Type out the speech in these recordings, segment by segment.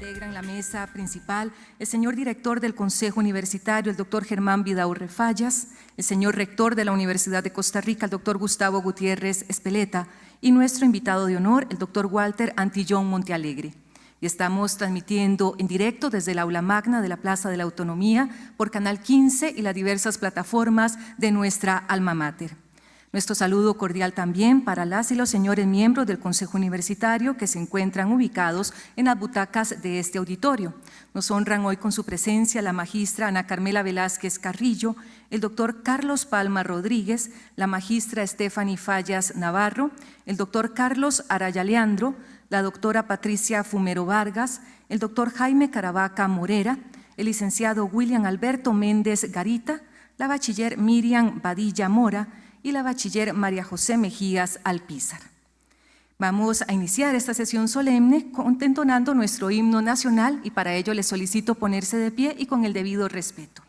integran la mesa principal el señor director del Consejo Universitario, el doctor Germán Vidaurre Fallas, el señor rector de la Universidad de Costa Rica, el doctor Gustavo Gutiérrez Espeleta, y nuestro invitado de honor, el doctor Walter Antillón Montealegre. Y estamos transmitiendo en directo desde el aula magna de la Plaza de la Autonomía por Canal 15 y las diversas plataformas de nuestra alma mater. Nuestro saludo cordial también para las y los señores miembros del Consejo Universitario que se encuentran ubicados en las butacas de este auditorio. Nos honran hoy con su presencia la magistra Ana Carmela Velázquez Carrillo, el doctor Carlos Palma Rodríguez, la magistra Stephanie Fallas Navarro, el doctor Carlos Araya Leandro, la doctora Patricia Fumero Vargas, el doctor Jaime Caravaca Morera, el licenciado William Alberto Méndez Garita, la bachiller Miriam Badilla Mora y la bachiller María José Mejías Alpizar. Vamos a iniciar esta sesión solemne entonando nuestro himno nacional y para ello les solicito ponerse de pie y con el debido respeto.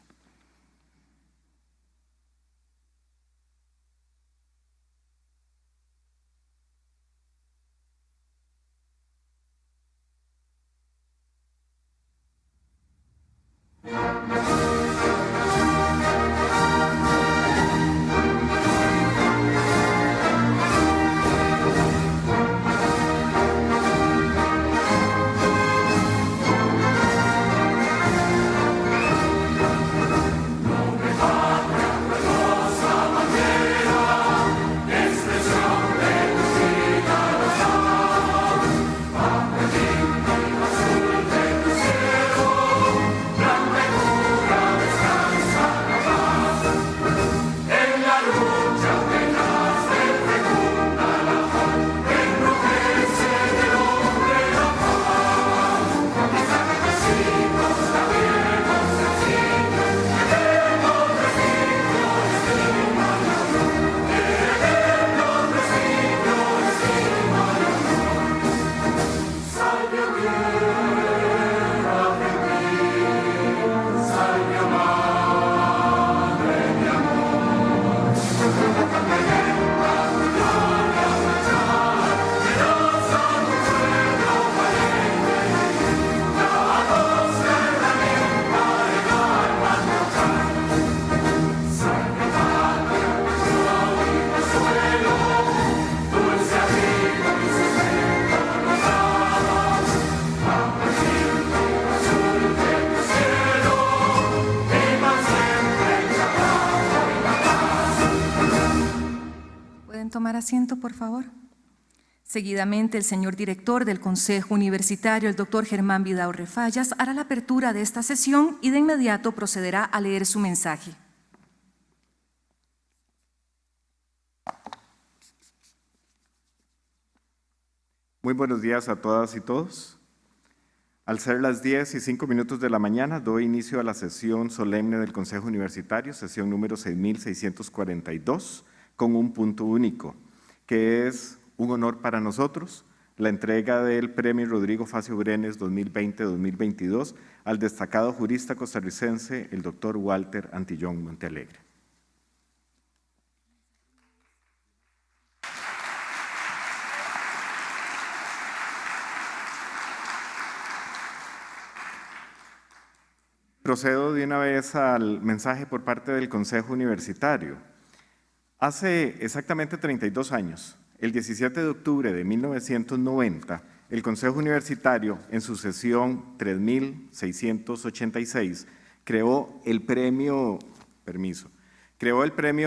Tomar asiento, por favor. Seguidamente, el señor director del Consejo Universitario, el doctor Germán Vidaurre Fallas, hará la apertura de esta sesión y de inmediato procederá a leer su mensaje. Muy buenos días a todas y todos. Al ser las 10:05 de la mañana, doy inicio a la sesión solemne del Consejo Universitario, sesión número 6642, con un punto único, que es un honor para nosotros, la entrega del Premio Rodrigo Facio Brenes 2020-2022 al destacado jurista costarricense, el doctor Walter Antillón Montealegre. Procedo de una vez al mensaje por parte del Consejo Universitario. Hace exactamente 32 años, el 17 de octubre de 1990, el Consejo Universitario, en su sesión 3686, creó el premio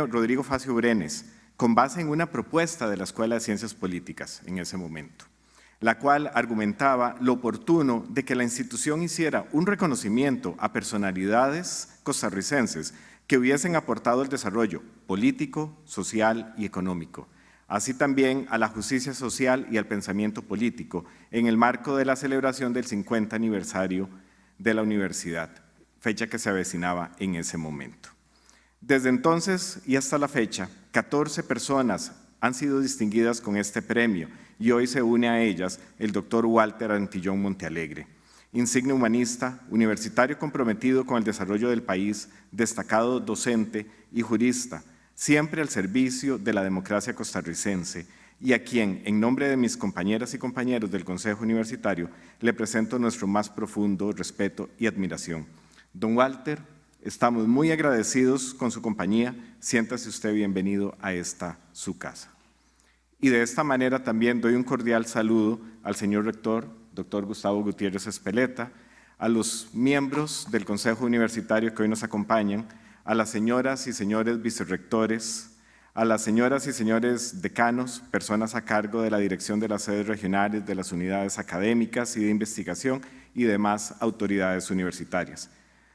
Rodrigo Facio Brenes, con base en una propuesta de la Escuela de Ciencias Políticas en ese momento, la cual argumentaba lo oportuno de que la institución hiciera un reconocimiento a personalidades costarricenses que hubiesen aportado el desarrollo político, social y económico, así también a la justicia social y al pensamiento político en el marco de la celebración del 50 aniversario de la universidad, fecha que se avecinaba en ese momento. Desde entonces y hasta la fecha, 14 personas han sido distinguidas con este premio y hoy se une a ellas el doctor Walter Antillón Montealegre, insigne humanista, universitario comprometido con el desarrollo del país, destacado docente y jurista, siempre al servicio de la democracia costarricense y a quien, en nombre de mis compañeras y compañeros del Consejo Universitario, le presento nuestro más profundo respeto y admiración. Don Walter, estamos muy agradecidos con su compañía. Siéntase usted bienvenido a esta su casa. Y de esta manera también doy un cordial saludo al señor rector, doctor Gustavo Gutiérrez Espeleta, a los miembros del Consejo Universitario que hoy nos acompañan, a las señoras y señores vicerrectores, a las señoras y señores decanos, personas a cargo de la dirección de las sedes regionales, de las unidades académicas y de investigación y demás autoridades universitarias.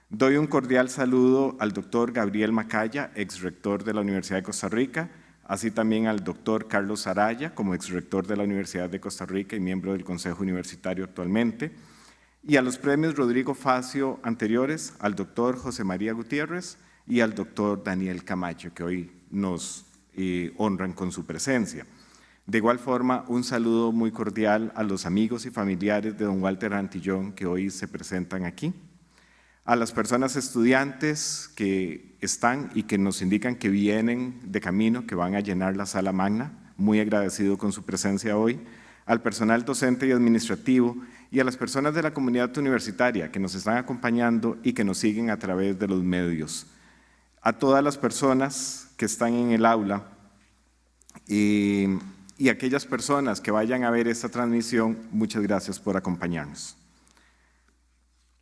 Doy un cordial saludo al doctor Gabriel Macaya, exrector de la Universidad de Costa Rica, así también al doctor Carlos Araya, como exrector de la Universidad de Costa Rica y miembro del Consejo Universitario actualmente, y a los premios Rodrigo Facio anteriores, al doctor José María Gutiérrez y al doctor Daniel Camacho, que hoy nos honran con su presencia. De igual forma, un saludo muy cordial a los amigos y familiares de don Walter Antillón que hoy se presentan aquí, a las personas estudiantes que están y que nos indican que vienen de camino, que van a llenar la sala magna, muy agradecido con su presencia hoy, al personal docente y administrativo y a las personas de la comunidad universitaria que nos están acompañando y que nos siguen a través de los medios. A todas las personas que están en el aula y aquellas personas que vayan a ver esta transmisión, muchas gracias por acompañarnos.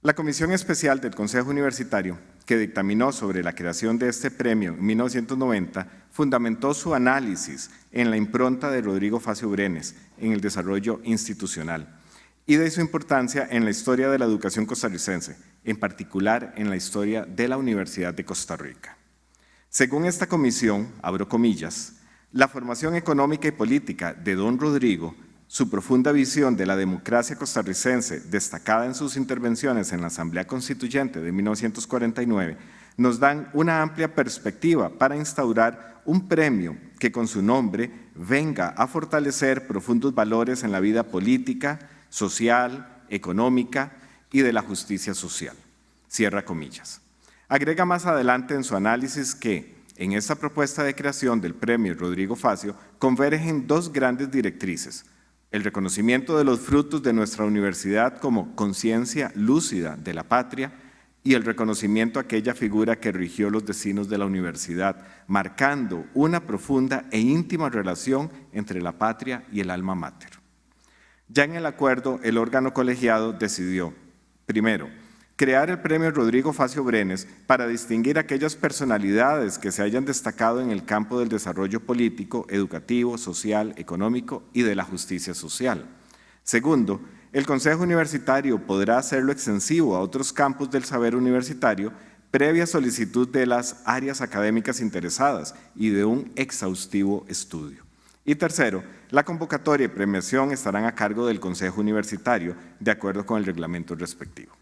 La Comisión Especial del Consejo Universitario, que dictaminó sobre la creación de este premio en 1990, fundamentó su análisis en la impronta de Rodrigo Facio Brenes en el desarrollo institucional y de su importancia en la historia de la educación costarricense, en particular en la historia de la Universidad de Costa Rica. Según esta comisión, abro comillas, la formación económica y política de don Rodrigo, su profunda visión de la democracia costarricense, destacada en sus intervenciones en la Asamblea Constituyente de 1949, nos dan una amplia perspectiva para instaurar un premio que con su nombre venga a fortalecer profundos valores en la vida política, social, económica y de la justicia social. Cierra comillas. Agrega más adelante en su análisis que en esta propuesta de creación del premio Rodrigo Facio convergen dos grandes directrices: el reconocimiento de los frutos de nuestra universidad como conciencia lúcida de la patria y el reconocimiento a aquella figura que rigió los destinos de la universidad, marcando una profunda e íntima relación entre la patria y el alma mater. Ya en el acuerdo, el órgano colegiado decidió, primero, crear el premio Rodrigo Facio Brenes para distinguir aquellas personalidades que se hayan destacado en el campo del desarrollo político, educativo, social, económico y de la justicia social. Segundo, el Consejo Universitario podrá hacerlo extensivo a otros campos del saber universitario previa solicitud de las áreas académicas interesadas y de un exhaustivo estudio. Y tercero, la convocatoria y premiación estarán a cargo del Consejo Universitario de acuerdo con el reglamento respectivo.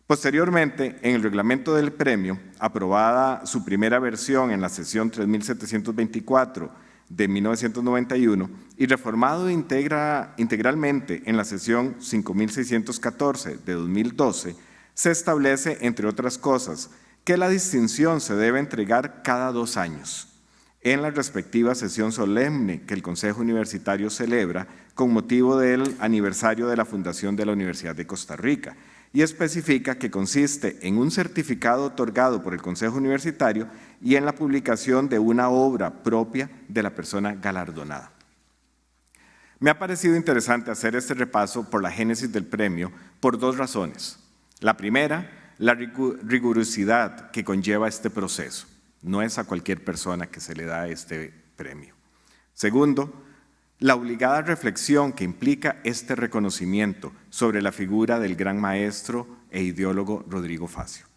Posteriormente, en el reglamento del premio, aprobada su primera versión en la sesión 3724 de 1991 y reformado integralmente en la sesión 5614 de 2012, se establece, entre otras cosas, que la distinción se debe entregar cada 2 años, en la respectiva sesión solemne que el Consejo Universitario celebra con motivo del aniversario de la fundación de la Universidad de Costa Rica, y especifica que consiste en un certificado otorgado por el Consejo Universitario y en la publicación de una obra propia de la persona galardonada. Me ha parecido interesante hacer este repaso por la génesis del premio por 2 razones. La primera, la rigurosidad que conlleva este proceso. No es a cualquier persona que se le da este premio. Segundo, la obligada reflexión que implica este reconocimiento sobre la figura del gran maestro e ideólogo Rodrigo Facio.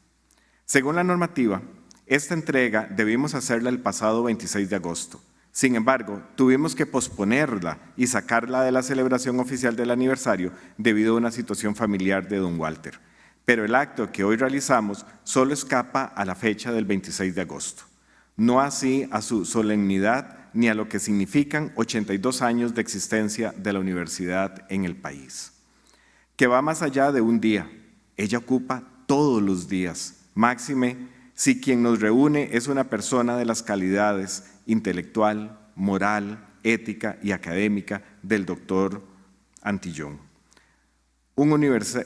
Según la normativa, esta entrega debimos hacerla el pasado 26 de agosto. Sin embargo, tuvimos que posponerla y sacarla de la celebración oficial del aniversario debido a una situación familiar de don Walter. Pero el acto que hoy realizamos solo escapa a la fecha del 26 de agosto. No así a su solemnidad ni a lo que significan 82 años de existencia de la universidad en el país, que va más allá de un día. Ella ocupa todos los días, máxime si quien nos reúne es una persona de las calidades intelectual, moral, ética y académica del doctor Antillón. Un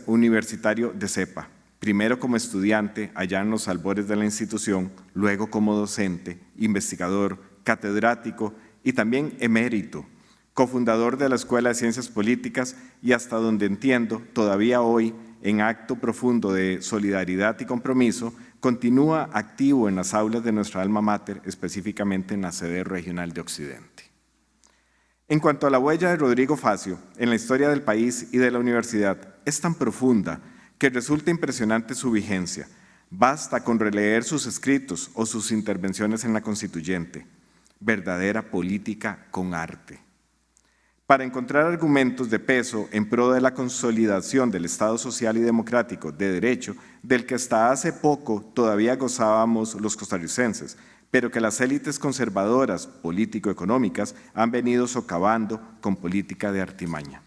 universitario de cepa, primero como estudiante allá en los albores de la institución, luego como docente, investigador, catedrático y también emérito, cofundador de la Escuela de Ciencias Políticas y hasta donde entiendo, todavía hoy, en acto profundo de solidaridad y compromiso, continúa activo en las aulas de nuestra alma mater, específicamente en la sede regional de Occidente. En cuanto a la huella de Rodrigo Facio en la historia del país y de la universidad, es tan profunda que resulta impresionante su vigencia. Basta con releer sus escritos o sus intervenciones en la Constituyente. Verdadera política con arte. Para encontrar argumentos de peso en pro de la consolidación del Estado social y democrático de derecho, del que hasta hace poco todavía gozábamos los costarricenses, pero que las élites conservadoras político-económicas han venido socavando con política de artimaña.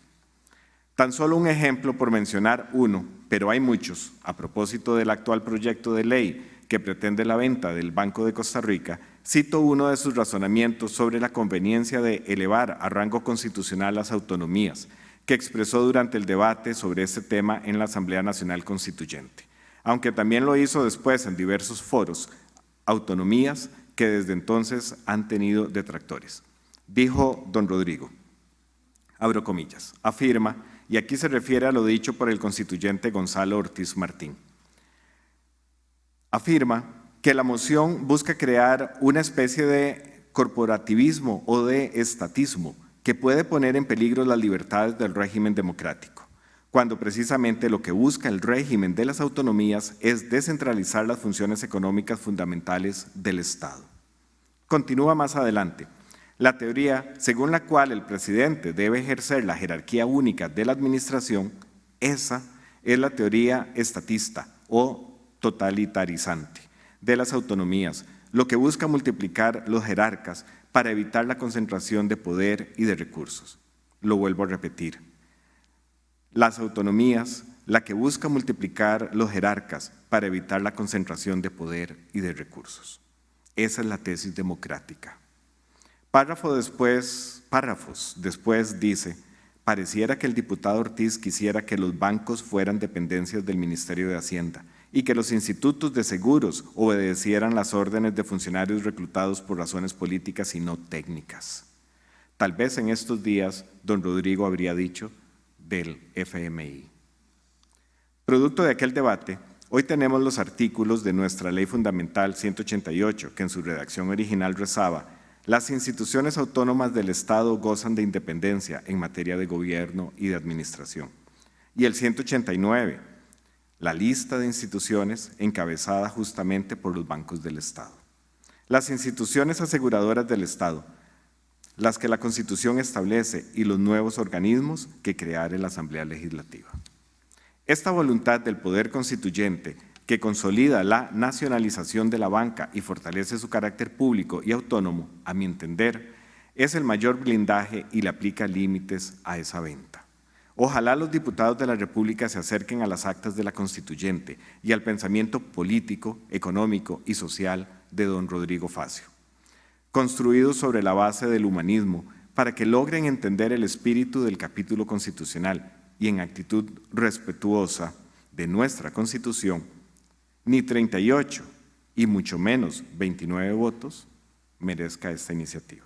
Tan solo un ejemplo por mencionar uno, pero hay muchos, a propósito del actual proyecto de ley que pretende la venta del Banco de Costa Rica, cito uno de sus razonamientos sobre la conveniencia de elevar a rango constitucional las autonomías, que expresó durante el debate sobre este tema en la Asamblea Nacional Constituyente, aunque también lo hizo después en diversos foros, autonomías que desde entonces han tenido detractores. Dijo don Rodrigo, abro comillas, afirma, y aquí se refiere a lo dicho por el constituyente Gonzalo Ortiz Martín, afirma que la moción busca crear una especie de corporativismo o de estatismo que puede poner en peligro las libertades del régimen democrático, cuando precisamente lo que busca el régimen de las autonomías es descentralizar las funciones económicas fundamentales del Estado. Continúa más adelante. La teoría según la cual el presidente debe ejercer la jerarquía única de la administración, esa es la teoría estatista o totalitarizante de las autonomías, lo que busca multiplicar los jerarcas para evitar la concentración de poder y de recursos. Lo vuelvo a repetir. Las autonomías, la que busca multiplicar los jerarcas para evitar la concentración de poder y de recursos. Esa es la tesis democrática. Párrafos después dice, pareciera que el diputado Ortiz quisiera que los bancos fueran dependencias del Ministerio de Hacienda y que los institutos de seguros obedecieran las órdenes de funcionarios reclutados por razones políticas y no técnicas. Tal vez en estos días don Rodrigo habría dicho del FMI. Producto de aquel debate, hoy tenemos los artículos de nuestra Ley Fundamental 188, que en su redacción original rezaba: las instituciones autónomas del Estado gozan de independencia en materia de gobierno y de administración. Y el 189, la lista de instituciones encabezada justamente por los bancos del Estado. Las instituciones aseguradoras del Estado, las que la Constitución establece y los nuevos organismos que creará la Asamblea Legislativa. Esta voluntad del Poder Constituyente que consolida la nacionalización de la banca y fortalece su carácter público y autónomo, a mi entender, es el mayor blindaje y le aplica límites a esa venta. Ojalá los diputados de la República se acerquen a las actas de la Constituyente y al pensamiento político, económico y social de don Rodrigo Facio, construidos sobre la base del humanismo, para que logren entender el espíritu del capítulo constitucional y en actitud respetuosa de nuestra Constitución, ni 38 y mucho menos 29 votos merezca esta iniciativa.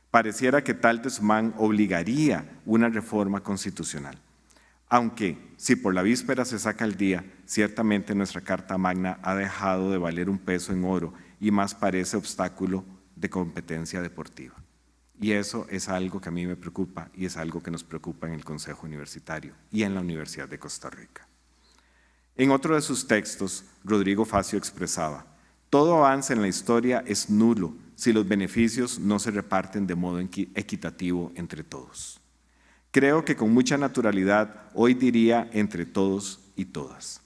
Pareciera que tal desmán obligaría una reforma constitucional, aunque si por la víspera se saca el día, ciertamente nuestra Carta Magna ha dejado de valer un peso en oro y más parece obstáculo de competencia deportiva. Y eso es algo que a mí me preocupa y es algo que nos preocupa en el Consejo Universitario y en la Universidad de Costa Rica. En otro de sus textos, Rodrigo Facio expresaba: todo avance en la historia es nulo si los beneficios no se reparten de modo equitativo entre todos. Creo que con mucha naturalidad hoy diría entre todos y todas.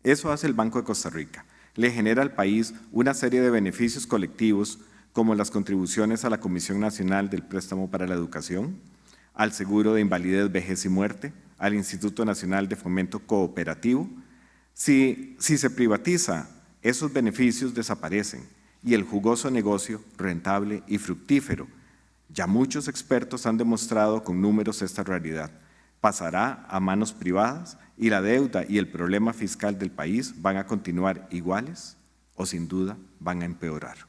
Eso hace el Banco de Costa Rica. Le genera al país una serie de beneficios colectivos como las contribuciones a la Comisión Nacional del Préstamo para la Educación, al Seguro de Invalidez, Vejez y Muerte, al Instituto Nacional de Fomento Cooperativo. Si se privatiza, esos beneficios desaparecen y el jugoso negocio, rentable y fructífero, Ya muchos expertos han demostrado con números esta realidad. Pasará a manos privadas y la deuda y el problema fiscal del país van a continuar iguales o sin duda van a empeorar.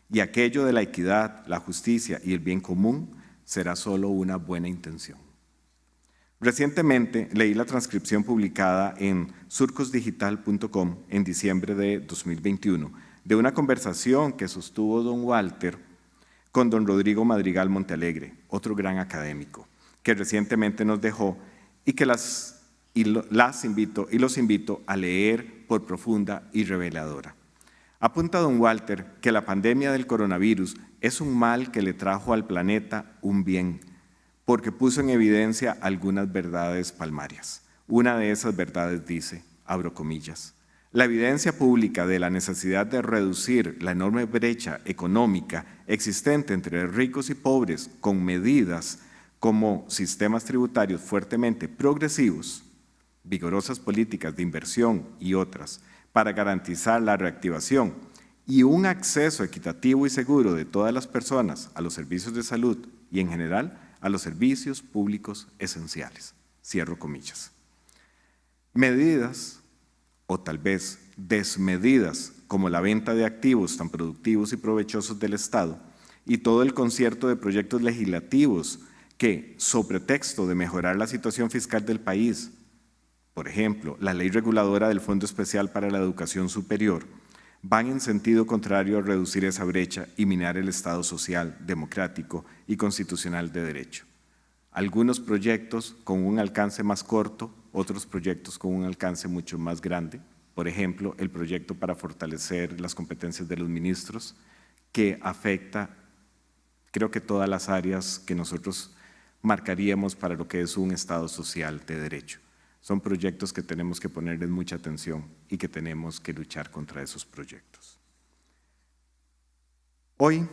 Y aquello de la equidad, la justicia y el bien común será solo una buena intención. Recientemente leí la transcripción publicada en surcosdigital.com en diciembre de 2021 de una conversación que sostuvo don Walter con don Rodrigo Madrigal Montealegre, otro gran académico, que recientemente nos dejó y que los invito a leer por profunda y reveladora. Apunta don Walter que la pandemia del coronavirus es un mal que le trajo al planeta un bien, porque puso en evidencia algunas verdades palmarias. Una de esas verdades dice, abro comillas, la evidencia pública de la necesidad de reducir la enorme brecha económica existente entre ricos y pobres con medidas como sistemas tributarios fuertemente progresivos, vigorosas políticas de inversión y otras, para garantizar la reactivación y un acceso equitativo y seguro de todas las personas a los servicios de salud y en general a los servicios públicos esenciales. Cierro comillas. Medidas, o tal vez desmedidas, como la venta de activos tan productivos y provechosos del Estado y todo el concierto de proyectos legislativos que, sobre pretexto de mejorar la situación fiscal del país, por ejemplo, la Ley Reguladora del Fondo Especial para la Educación Superior, van en sentido contrario a reducir esa brecha y minar el Estado social, democrático y constitucional de derecho. Algunos proyectos con un alcance más corto, otros proyectos con un alcance mucho más grande, por ejemplo, el proyecto para fortalecer las competencias de los ministros, que afecta, creo que todas las áreas que nosotros marcaríamos para lo que es un Estado social de derecho. Son proyectos que tenemos que ponerles mucha atención y que tenemos que luchar contra esos proyectos. Hoy,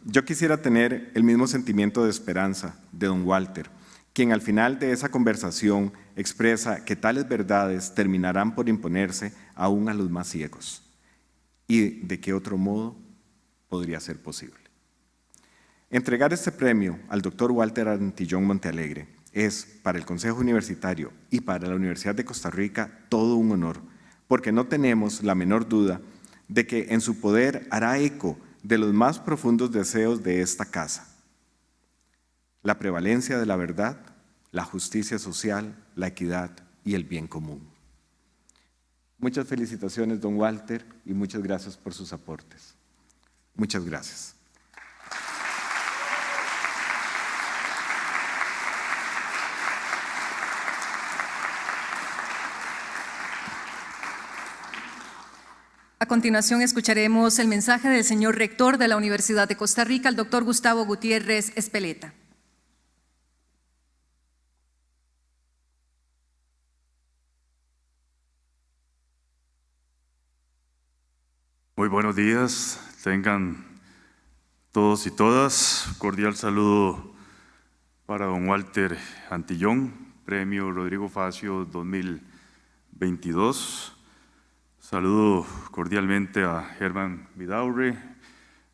yo quisiera tener el mismo sentimiento de esperanza de don Walter, quien al final de esa conversación expresa que tales verdades terminarán por imponerse aún a los más ciegos. ¿Y de qué otro modo podría ser posible? Entregar este premio al doctor Walter Antillón Montealegre es para el Consejo Universitario y para la Universidad de Costa Rica todo un honor, porque no tenemos la menor duda de que en su poder hará eco de los más profundos deseos de esta casa. La prevalencia de la verdad, la justicia social, la equidad y el bien común. Muchas felicitaciones, don Walter, y muchas gracias por sus aportes. Muchas gracias. A continuación escucharemos el mensaje del señor rector de la Universidad de Costa Rica, el doctor Gustavo Gutiérrez Espeleta. Muy buenos días, tengan todos y todas. Cordial saludo para don Walter Antillón, Premio Rodrigo Facio 2022. Saludo cordialmente a Germán Vidaurre,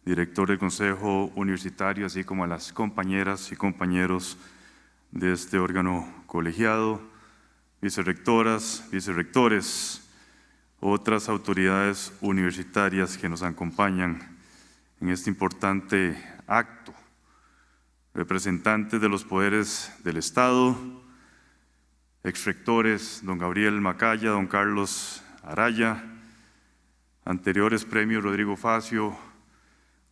director del Consejo Universitario, así como a las compañeras y compañeros de este órgano colegiado, vicerrectoras, vicerrectores, otras autoridades universitarias que nos acompañan en este importante acto, representantes de los poderes del Estado, exrectores, don Gabriel Macaya, don Carlos Araya, anteriores premios Rodrigo Facio,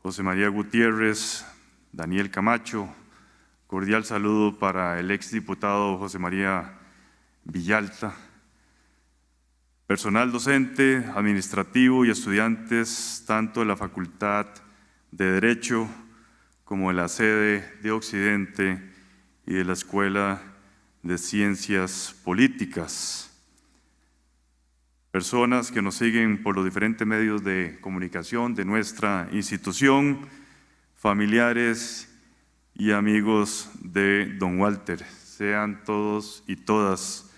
José María Gutiérrez, Daniel Camacho, cordial saludo para el exdiputado José María Villalta, personal docente, administrativo y estudiantes tanto de la Facultad de Derecho como de la sede de Occidente y de la Escuela de Ciencias Políticas. Personas que nos siguen por los diferentes medios de comunicación de nuestra institución, familiares y amigos de don Walter. Sean todos y todas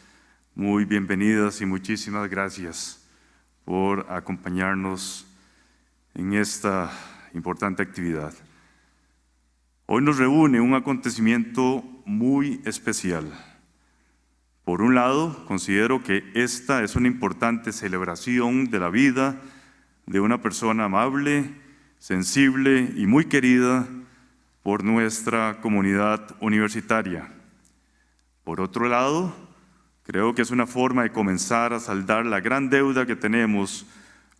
muy bienvenidas y muchísimas gracias por acompañarnos en esta importante actividad. Hoy nos reúne un acontecimiento muy especial. Por un lado, considero que esta es una importante celebración de la vida de una persona amable, sensible y muy querida por nuestra comunidad universitaria. Por otro lado, creo que es una forma de comenzar a saldar la gran deuda que tenemos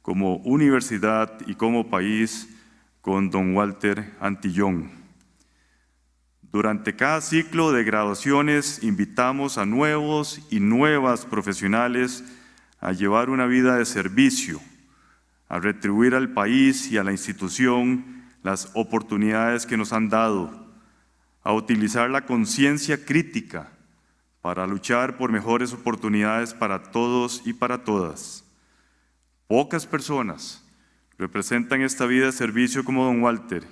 como universidad y como país con don Walter Antillón. Durante cada ciclo de graduaciones invitamos a nuevos y nuevas profesionales a llevar una vida de servicio, a retribuir al país y a la institución las oportunidades que nos han dado, a utilizar la conciencia crítica para luchar por mejores oportunidades para todos y para todas. Pocas personas representan esta vida de servicio como don Walter,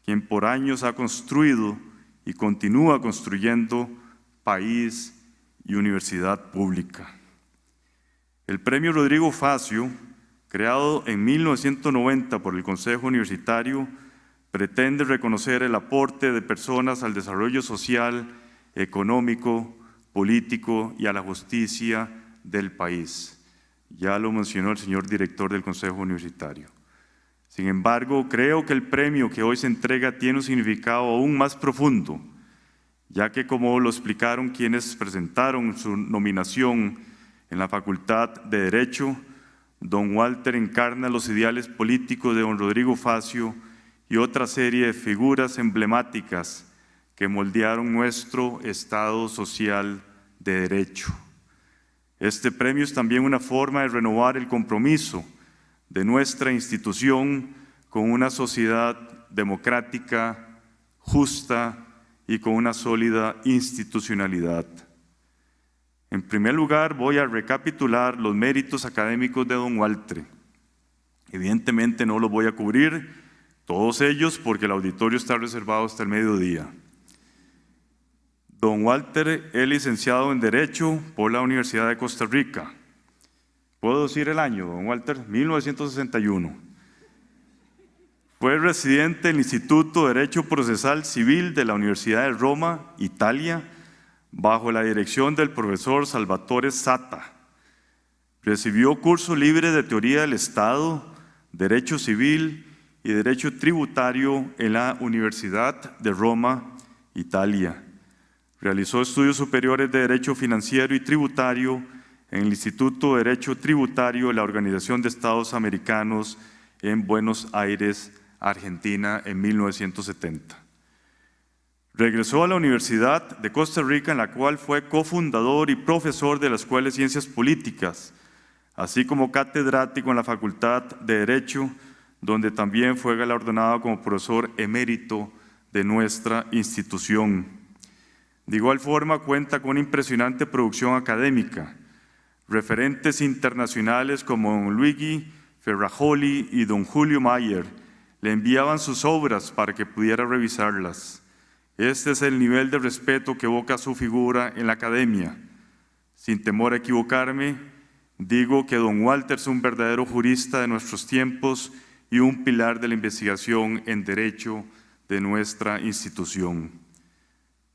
quien por años ha construido y continúa construyendo país y universidad pública. El Premio Rodrigo Facio, creado en 1990 por el Consejo Universitario, pretende reconocer el aporte de personas al desarrollo social, económico, político y a la justicia del país. Ya lo mencionó el señor director del Consejo Universitario. Sin embargo, creo que el premio que hoy se entrega tiene un significado aún más profundo, ya que, como lo explicaron quienes presentaron su nominación en la Facultad de Derecho, don Walter encarna los ideales políticos de don Rodrigo Facio y otra serie de figuras emblemáticas que moldearon nuestro Estado social de derecho. Este premio es también una forma de renovar el compromiso de nuestra institución con una sociedad democrática, justa y con una sólida institucionalidad. En primer lugar, voy a recapitular los méritos académicos de don Walter. Evidentemente no los voy a cubrir, todos ellos, porque el auditorio está reservado hasta el mediodía. Don Walter es licenciado en Derecho por la Universidad de Costa Rica. ¿Puedo decir el año, don Walter? 1961. Fue residente del Instituto de Derecho Procesal Civil de la Universidad de Roma, Italia, bajo la dirección del profesor Salvatore Sata. Recibió cursos libres de Teoría del Estado, Derecho Civil y Derecho Tributario en la Universidad de Roma, Italia. Realizó estudios superiores de Derecho Financiero y Tributario en el Instituto de Derecho Tributario de la Organización de Estados Americanos en Buenos Aires, Argentina, en 1970. Regresó a la Universidad de Costa Rica, en la cual fue cofundador y profesor de la Escuela de Ciencias Políticas, así como catedrático en la Facultad de Derecho, donde también fue galardonado como profesor emérito de nuestra institución. De igual forma, cuenta con una impresionante producción académica. Referentes internacionales como don Luigi Ferrajoli y don Julio Mayer le enviaban sus obras para que pudiera revisarlas. Este es el nivel de respeto que evoca su figura en la academia. Sin temor a equivocarme, digo que don Walter es un verdadero jurista de nuestros tiempos y un pilar de la investigación en derecho de nuestra institución.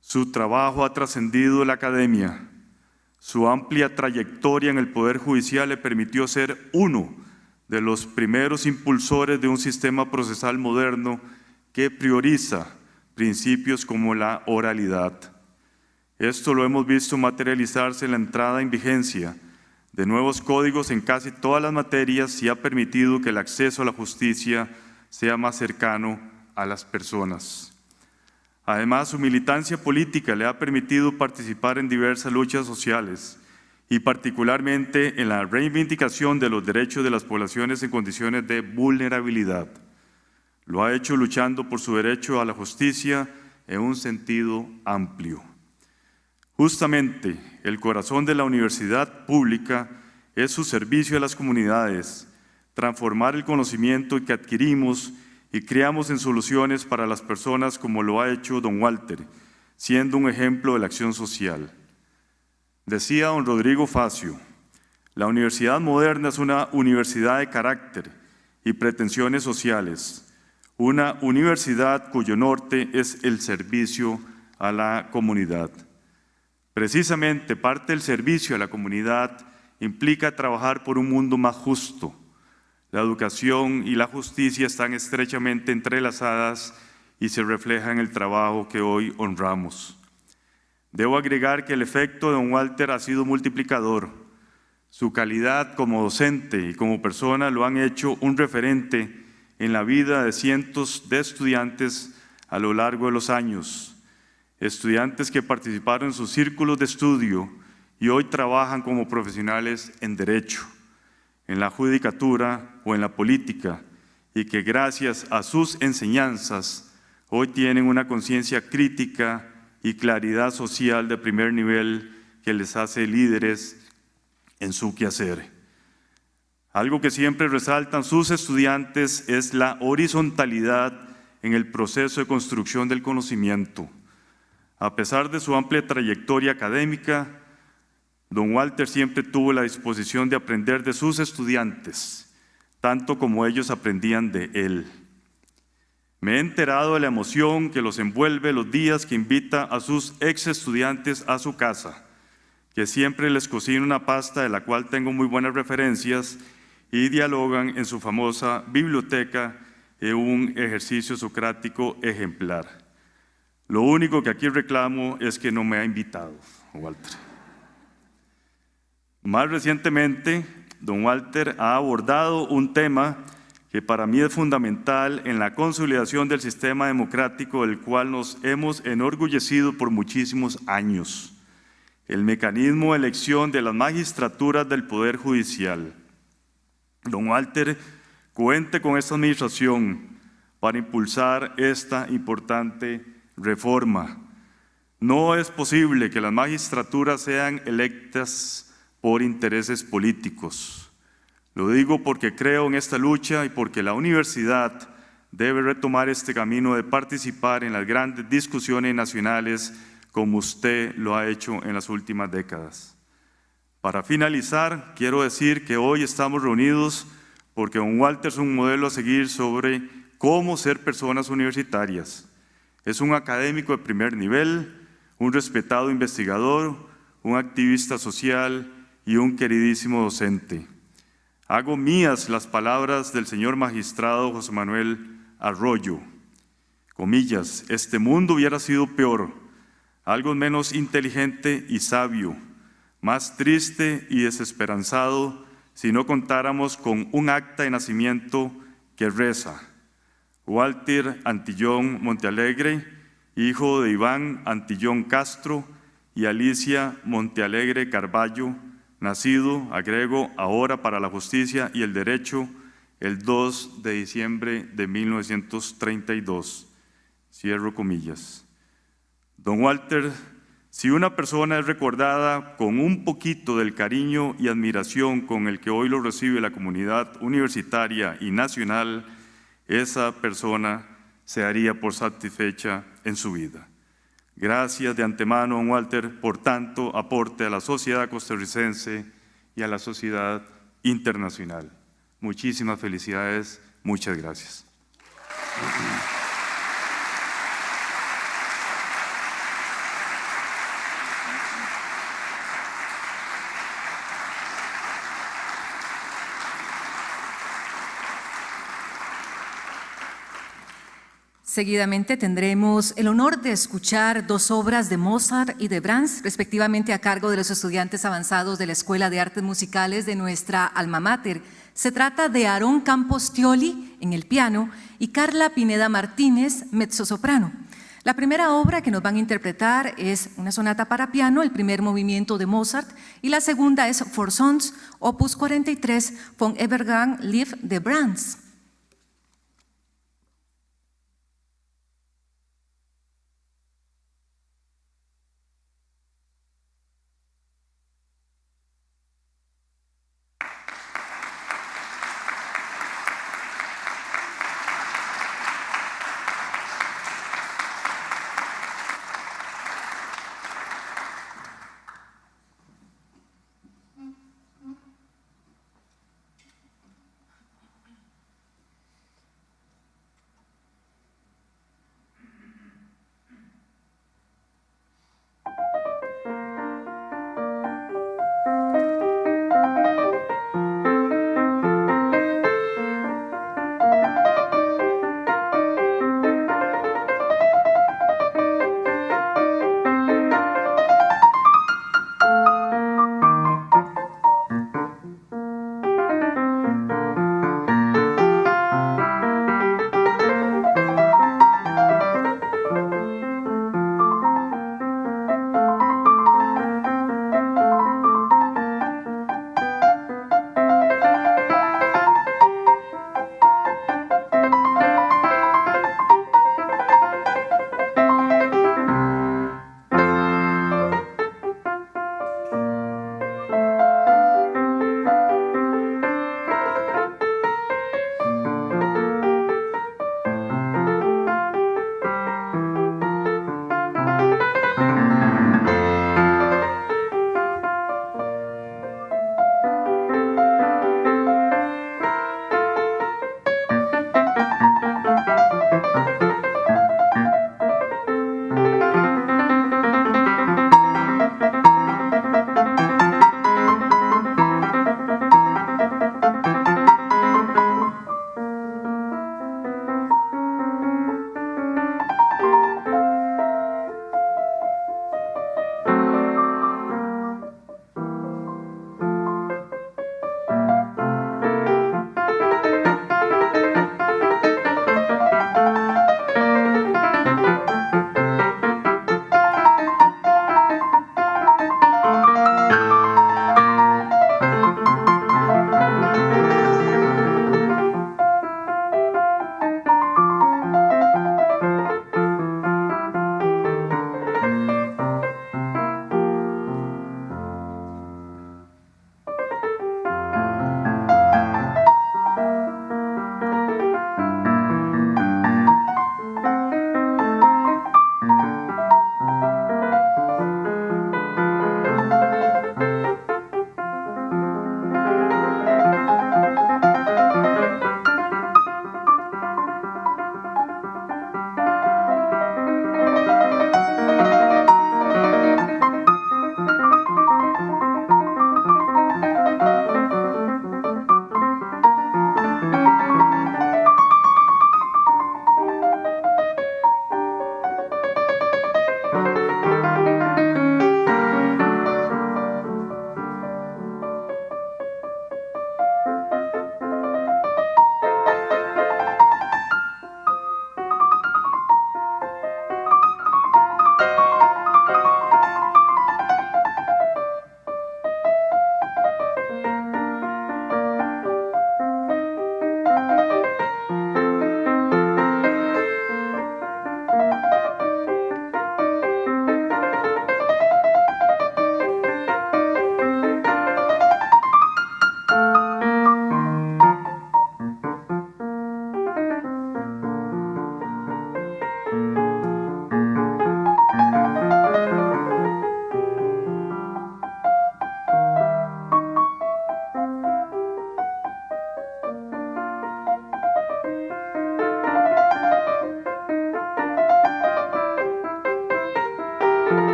Su trabajo ha trascendido la academia. Su amplia trayectoria en el Poder Judicial le permitió ser uno de los primeros impulsores de un sistema procesal moderno que prioriza principios como la oralidad. Esto lo hemos visto materializarse en la entrada en vigencia de nuevos códigos en casi todas las materias y ha permitido que el acceso a la justicia sea más cercano a las personas. Además, su militancia política le ha permitido participar en diversas luchas sociales y particularmente en la reivindicación de los derechos de las poblaciones en condiciones de vulnerabilidad. Lo ha hecho luchando por su derecho a la justicia en un sentido amplio. Justamente, el corazón de la universidad pública es su servicio a las comunidades, transformar el conocimiento que adquirimos y creamos en soluciones para las personas como lo ha hecho don Walter, siendo un ejemplo de la acción social. Decía don Rodrigo Facio, la universidad moderna es una universidad de carácter y pretensiones sociales, una universidad cuyo norte es el servicio a la comunidad. Precisamente parte del servicio a la comunidad implica trabajar por un mundo más justo. La educación y la justicia están estrechamente entrelazadas y se refleja en el trabajo que hoy honramos. Debo agregar que el efecto de don Walter ha sido multiplicador. Su calidad como docente y como persona lo han hecho un referente en la vida de cientos de estudiantes a lo largo de los años. Estudiantes que participaron en sus círculos de estudio y hoy trabajan como profesionales en derecho, en la judicatura o en la política, y que gracias a sus enseñanzas hoy tienen una conciencia crítica y claridad social de primer nivel que les hace líderes en su quehacer. Algo que siempre resaltan sus estudiantes es la horizontalidad en el proceso de construcción del conocimiento. A pesar de su amplia trayectoria académica, don Walter siempre tuvo la disposición de aprender de sus estudiantes, tanto como ellos aprendían de él. Me he enterado de la emoción que los envuelve los días que invita a sus ex estudiantes a su casa, que siempre les cocina una pasta de la cual tengo muy buenas referencias y dialogan en su famosa biblioteca en un ejercicio socrático ejemplar. Lo único que aquí reclamo es que no me ha invitado, Walter. Más recientemente, don Walter ha abordado un tema que para mí es fundamental en la consolidación del sistema democrático del cual nos hemos enorgullecido por muchísimos años: el mecanismo de elección de las magistraturas del Poder Judicial. Don Walter cuente con esta administración para impulsar esta importante reforma. No es posible que las magistraturas sean electas por intereses políticos. Lo digo porque creo en esta lucha y porque la universidad debe retomar este camino de participar en las grandes discusiones nacionales como usted lo ha hecho en las últimas décadas. Para finalizar, quiero decir que hoy estamos reunidos porque don Walter es un modelo a seguir sobre cómo ser personas universitarias. Es un académico de primer nivel, un respetado investigador, un activista social y un queridísimo docente. Hago mías las palabras del señor magistrado José Manuel Arroyo. Comillas: este mundo hubiera sido peor, algo menos inteligente y sabio, más triste y desesperanzado si no contáramos con un acta de nacimiento que reza: Walter Antillón Montealegre, hijo de Iván Antillón Castro y Alicia Montealegre Carballo, nacido, agrego, ahora para la justicia y el derecho, el 2 de diciembre de 1932. Cierro comillas. Don Walter, si una persona es recordada con un poquito del cariño y admiración con el que hoy lo recibe la comunidad universitaria y nacional, esa persona se haría por satisfecha en su vida. Gracias de antemano, don Walter, por tanto aporte a la sociedad costarricense y a la sociedad internacional. Muchísimas felicidades, muchas gracias. Seguidamente tendremos el honor de escuchar dos obras de Mozart y de Brahms, respectivamente a cargo de los estudiantes avanzados de la Escuela de Artes Musicales de nuestra alma mater. Se trata de Aarón Campos Tioli en el piano y Carla Pineda Martínez, mezzosoprano. La primera obra que nos van a interpretar es una sonata para piano, el primer movimiento de Mozart, y la segunda es For Sons, opus 43, von Evergang Lied de Brahms.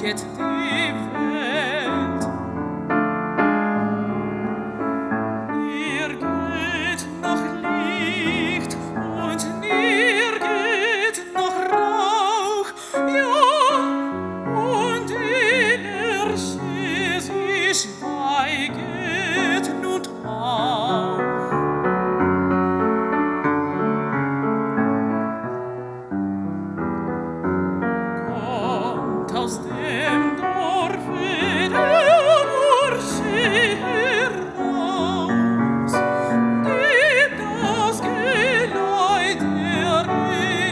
geht die Welt. Nirgend noch Licht und nirgend noch Rauch, ja, und innerste sie schweiget nun auch. Kommt aus dem Dorfe der Bursche heraus, gibt das Geleit der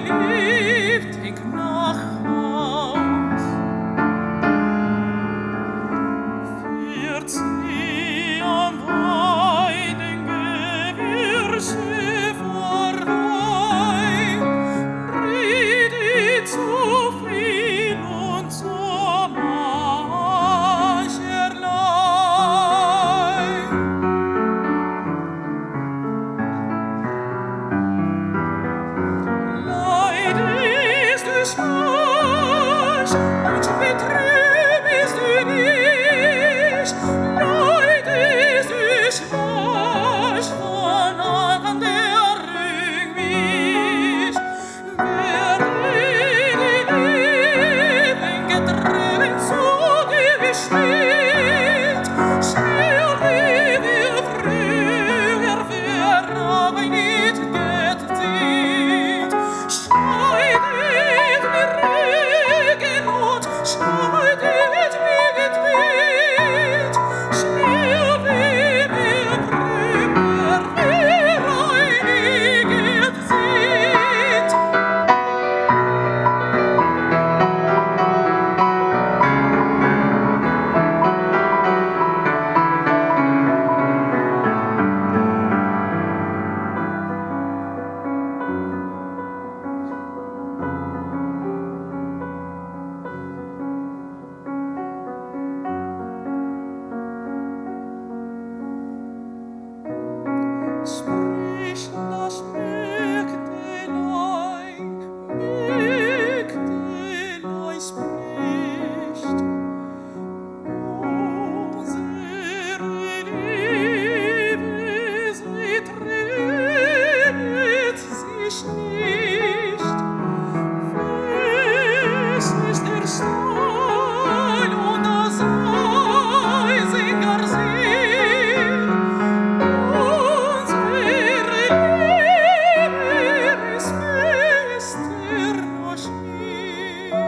Geliebten nach Haus. Führt sie am Weidengewirche vorbei, redet so viel und so mancherlei. Leid ist du schwach und betrübst du dich. Leid ist du schwach, von an der Ring mich. Wer die Leben getrieben zu gewiss steht, schnell wie wir früher, wer aber nicht geht sieht. Scheidet mir Regen und scheidet mir Gebet, schnell wie wir früher, wer einiget sieht. Sprich das Mägdelein, Mägdelein spricht. Unsere Liebe, sie trennt sich nicht. Fest ist der Stein und das Eisen gar sehr. Unsere Liebe ist fester noch hier.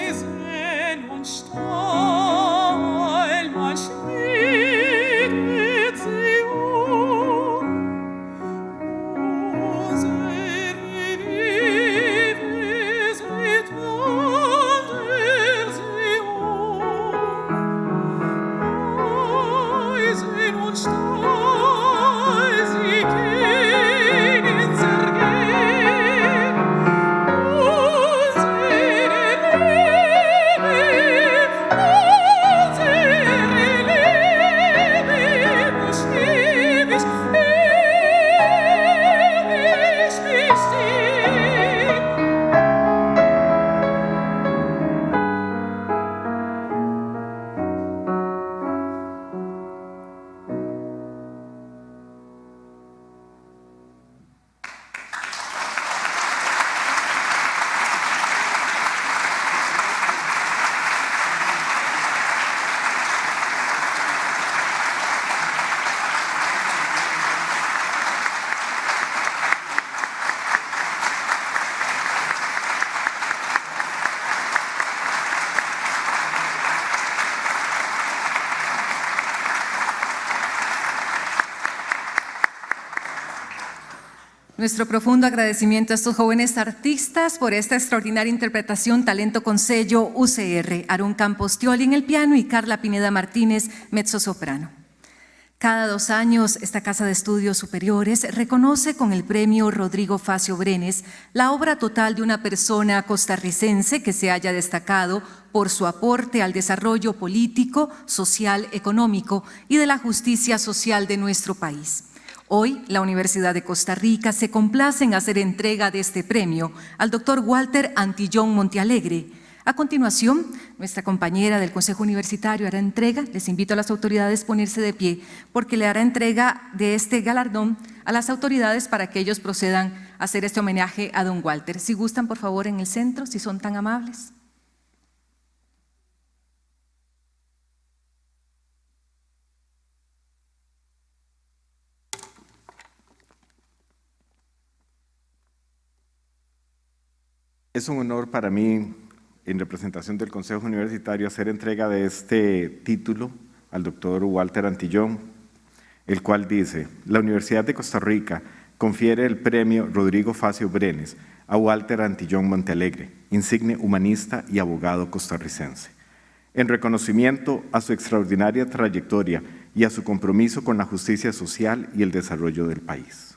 Eisen und Stahl, man schmiedet sie um. Unsere Liebe, sie wandelt sie Eisen und Stahl, sie gehen zergehen. Unsere Liebe muss ewig, ewig bestehen. Nuestro profundo agradecimiento a estos jóvenes artistas por esta extraordinaria interpretación, talento con sello UCR, Aarón Campos Tioli en el piano y Carla Pineda Martínez, mezzosoprano. Cada 2 años, esta Casa de Estudios Superiores reconoce con el premio Rodrigo Facio Brenes la obra total de una persona costarricense que se haya destacado por su aporte al desarrollo político, social, económico y de la justicia social de nuestro país. Hoy, la Universidad de Costa Rica se complace en hacer entrega de este premio al doctor Walter Antillón Montealegre. A continuación, nuestra compañera del Consejo Universitario hará entrega. Les invito a las autoridades a ponerse de pie porque le hará entrega de este galardón a las autoridades para que ellos procedan a hacer este homenaje a don Walter. Si gustan, por favor, en el centro, si son tan amables. Es un honor para mí, en representación del Consejo Universitario, hacer entrega de este título al doctor Walter Antillón, el cual dice: la Universidad de Costa Rica confiere el premio Rodrigo Facio Brenes a Walter Antillón Montealegre, insigne humanista y abogado costarricense, en reconocimiento a su extraordinaria trayectoria y a su compromiso con la justicia social y el desarrollo del país.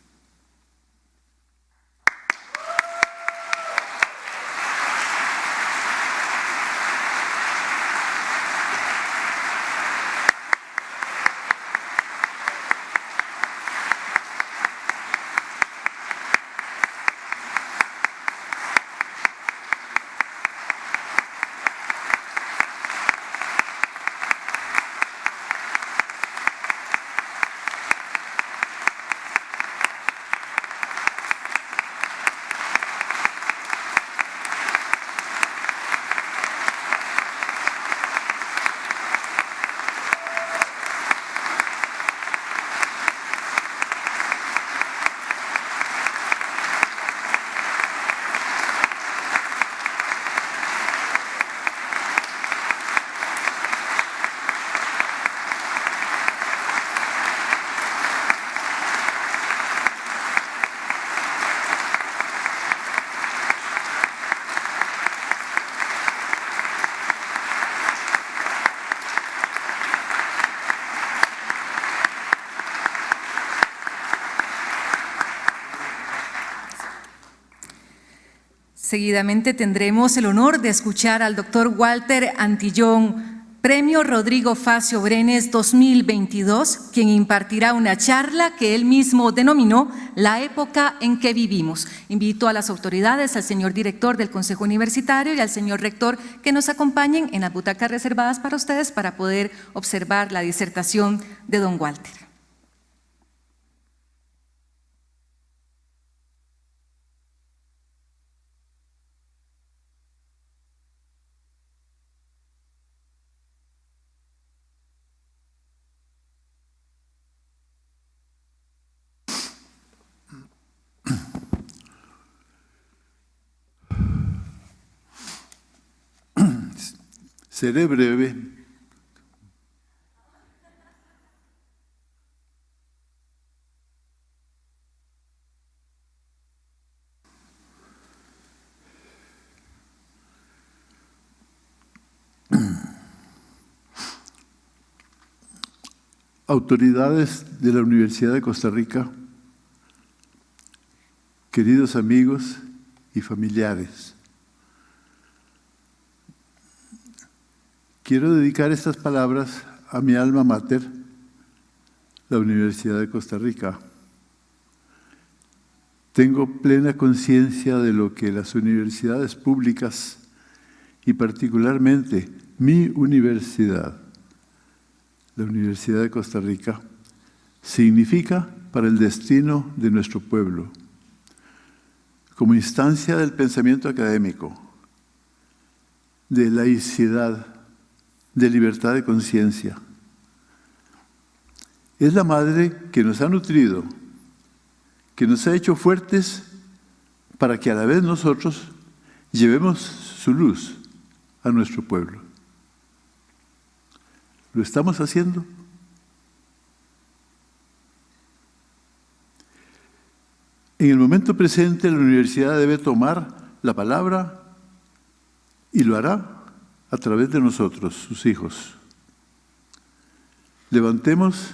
Seguidamente tendremos el honor de escuchar al doctor Walter Antillón, Premio Rodrigo Facio Brenes 2022, quien impartirá una charla que él mismo denominó La época en que vivimos. Invito a las autoridades, al señor director del Consejo Universitario y al señor rector que nos acompañen en las butacas reservadas para ustedes para poder observar la disertación de don Walter. Seré breve. Autoridades de la Universidad de Costa Rica, queridos amigos y familiares, quiero dedicar estas palabras a mi alma mater, la Universidad de Costa Rica. Tengo plena conciencia de lo que las universidades públicas y particularmente mi universidad, la Universidad de Costa Rica, significa para el destino de nuestro pueblo, como instancia del pensamiento académico, de laicidad, de libertad de conciencia. Es la madre que nos ha nutrido, que nos ha hecho fuertes para que a la vez nosotros llevemos su luz a nuestro pueblo. ¿Lo estamos haciendo? En el momento presente, la universidad debe tomar la palabra y lo hará a través de nosotros, sus hijos. Levantemos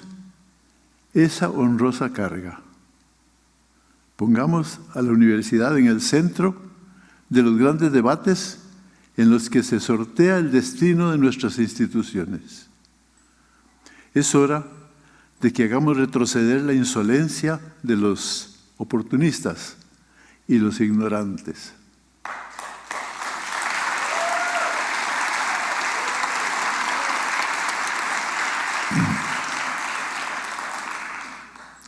esa honrosa carga. Pongamos a la universidad en el centro de los grandes debates en los que se sortea el destino de nuestras instituciones. Es hora de que hagamos retroceder la insolencia de los oportunistas y los ignorantes.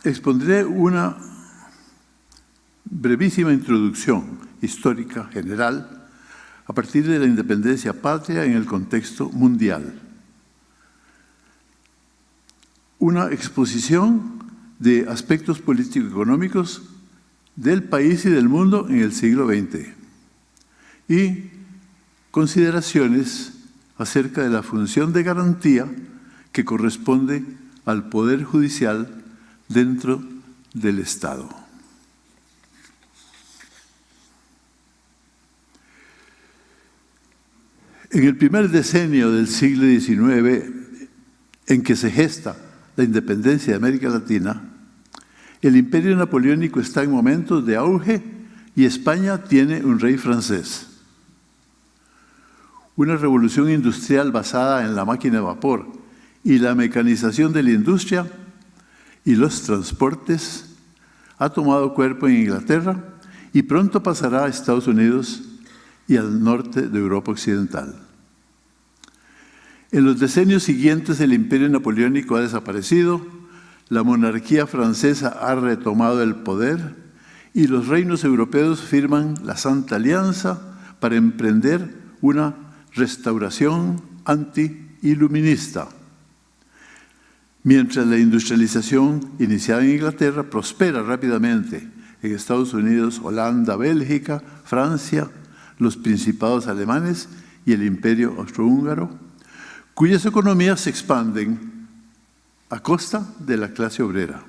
Expondré una brevísima introducción histórica general a partir de la independencia patria en el contexto mundial. Una exposición de aspectos político-económicos del país y del mundo en el siglo XX y consideraciones acerca de la función de garantía que corresponde al Poder Judicial dentro del Estado. En el primer decenio del siglo XIX, en que se gesta la independencia de América Latina, el imperio napoleónico está en momentos de auge y España tiene un rey francés. Una revolución industrial basada en la máquina de vapor y la mecanización de la industria y los transportes ha tomado cuerpo en Inglaterra y pronto pasará a Estados Unidos y al norte de Europa Occidental. En los decenios siguientes el imperio napoleónico ha desaparecido, la monarquía francesa ha retomado el poder y los reinos europeos firman la Santa Alianza para emprender una restauración anti-iluminista. Mientras la industrialización iniciada en Inglaterra prospera rápidamente en Estados Unidos, Holanda, Bélgica, Francia, los principados alemanes y el imperio austrohúngaro, cuyas economías se expanden a costa de la clase obrera.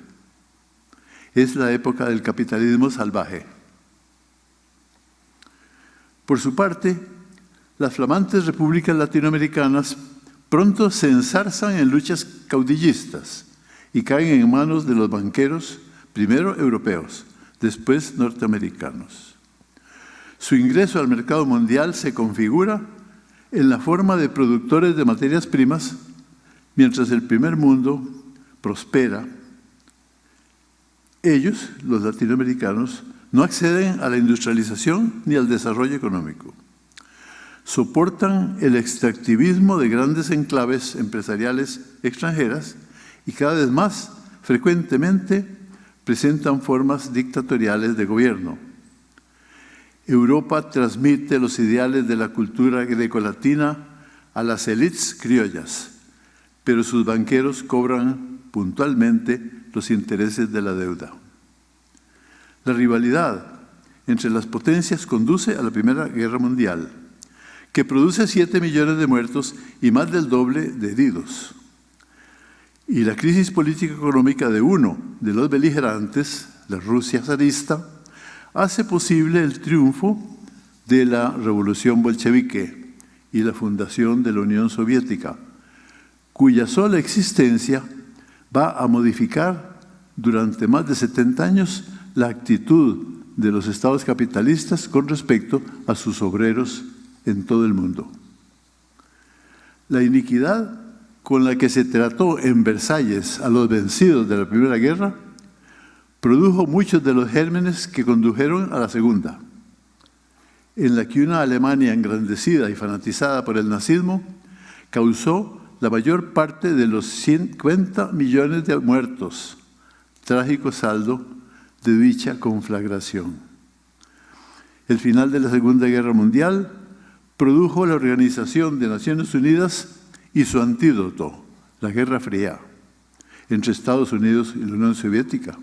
Es la época del capitalismo salvaje. Por su parte, las flamantes repúblicas latinoamericanas pronto se enzarzan en luchas caudillistas y caen en manos de los banqueros, primero europeos, después norteamericanos. Su ingreso al mercado mundial se configura en la forma de productores de materias primas, mientras el primer mundo prospera. Ellos, los latinoamericanos, no acceden a la industrialización ni al desarrollo económico. Soportan el extractivismo de grandes enclaves empresariales extranjeras y cada vez más frecuentemente presentan formas dictatoriales de gobierno. Europa transmite los ideales de la cultura grecolatina a las élites criollas, pero sus banqueros cobran puntualmente los intereses de la deuda. La rivalidad entre las potencias conduce a la Primera Guerra Mundial, que produce 7 millones de muertos y más del doble de heridos. Y la crisis político-económica de uno de los beligerantes, la Rusia zarista, hace posible el triunfo de la revolución bolchevique y la fundación de la Unión Soviética, cuya sola existencia va a modificar durante más de 70 años la actitud de los estados capitalistas con respecto a sus obreros en todo el mundo. La iniquidad con la que se trató en Versalles a los vencidos de la Primera Guerra produjo muchos de los gérmenes que condujeron a la Segunda, en la que una Alemania engrandecida y fanatizada por el nazismo causó la mayor parte de los 50 millones de muertos, trágico saldo de dicha conflagración. El final de la Segunda Guerra Mundial produjo la Organización de Naciones Unidas y su antídoto, la Guerra Fría, entre Estados Unidos y la Unión Soviética.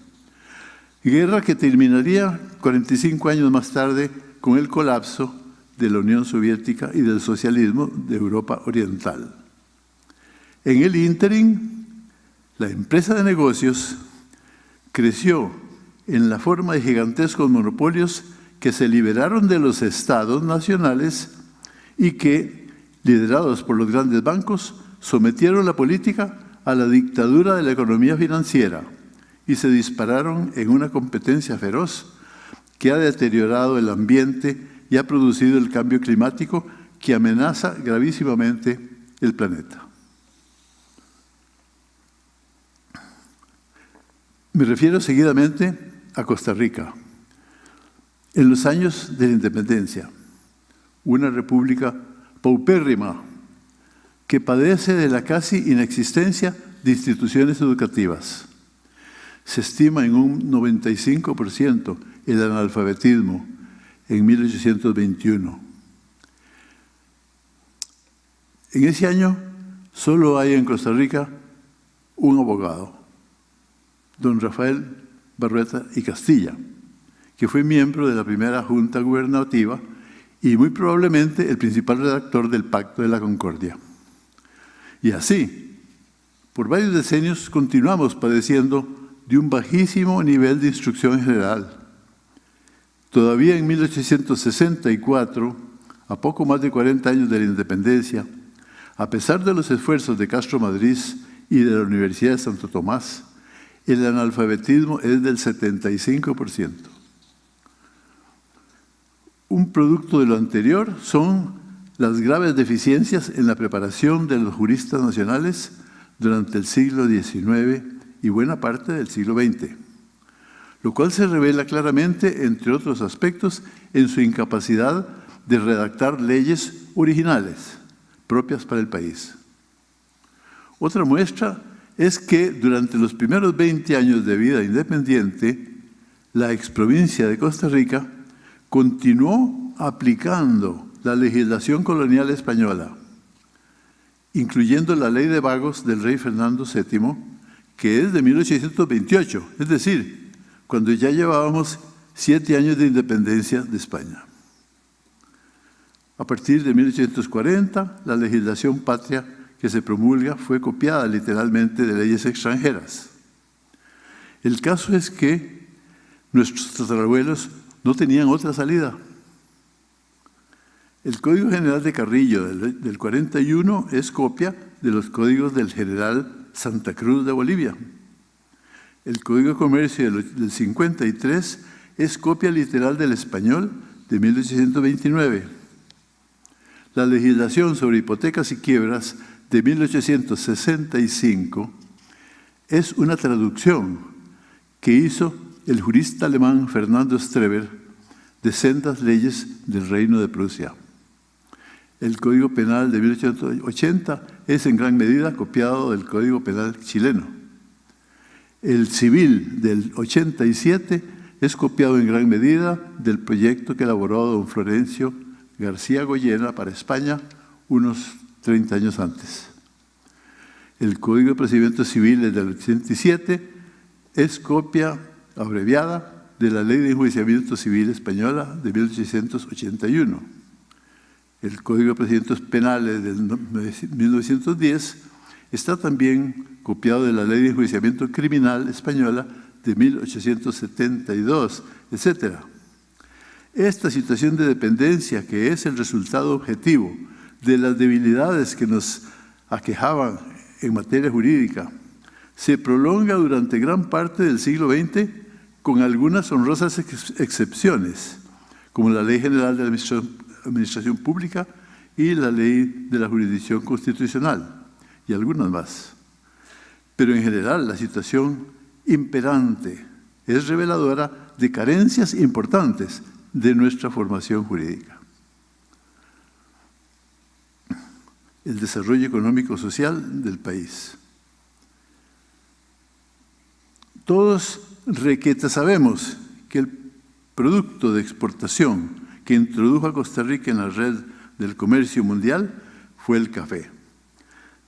Guerra que terminaría 45 años más tarde con el colapso de la Unión Soviética y del socialismo de Europa Oriental. En el ínterin, la empresa de negocios creció en la forma de gigantescos monopolios que se liberaron de los estados nacionales y que, liderados por los grandes bancos, sometieron la política a la dictadura de la economía financiera, y se dispararon en una competencia feroz que ha deteriorado el ambiente y ha producido el cambio climático que amenaza gravísimamente el planeta. Me refiero seguidamente a Costa Rica. En los años de la independencia, una república paupérrima que padece de la casi inexistencia de instituciones educativas. Se estima en un 95% el analfabetismo en 1821. En ese año solo hay en Costa Rica un abogado, don Rafael Barrueta y Castilla, que fue miembro de la primera Junta Gubernativa y muy probablemente el principal redactor del Pacto de la Concordia. Y así, por varios decenios continuamos padeciendo de un bajísimo nivel de instrucción general. Todavía en 1864, a poco más de 40 años de la independencia, a pesar de los esfuerzos de Castro Madrid y de la Universidad de Santo Tomás, el analfabetismo es del 75%. Un producto de lo anterior son las graves deficiencias en la preparación de los juristas nacionales durante el siglo XIX y buena parte del siglo XX, lo cual se revela claramente, entre otros aspectos, en su incapacidad de redactar leyes originales, propias para el país. Otra muestra es que durante los primeros 20 años de vida independiente, la exprovincia de Costa Rica continuó aplicando la legislación colonial española, incluyendo la ley de vagos del rey Fernando VII, que es de 1828, es decir, cuando ya llevábamos 7 años de independencia de España. A partir de 1840, la legislación patria que se promulga fue copiada literalmente de leyes extranjeras. El caso es que nuestros tatarabuelos no tenían otra salida. El Código General de Carrillo del 41 es copia de los códigos del general Santa Cruz de Bolivia. El Código de Comercio del 53 es copia literal del español de 1829. La legislación sobre hipotecas y quiebras de 1865 es una traducción que hizo el jurista alemán Fernando Streber de sendas leyes del Reino de Prusia. El Código Penal de 1880 es en gran medida copiado del Código Penal chileno. El Civil del 87 es copiado en gran medida del proyecto que elaboró don Florencio García Goyena para España unos 30 años antes. El Código de Procedimientos Civiles del 87 es copia abreviada de la Ley de Enjuiciamiento Civil Española de 1881. El Código de Procedimientos Penales del 1910 está también copiado de la Ley de Enjuiciamiento Criminal Española de 1872, etc. Esta situación de dependencia, que es el resultado objetivo de las debilidades que nos aquejaban en materia jurídica, se prolonga durante gran parte del siglo XX con algunas honrosas excepciones, como la Ley General de la Administración Pública y la Ley de la Jurisdicción Constitucional, y algunas más. Pero en general la situación imperante es reveladora de carencias importantes de nuestra formación jurídica. El desarrollo económico-social del país. Todos requete sabemos que el producto de exportación que introdujo a Costa Rica en la red del comercio mundial fue el café.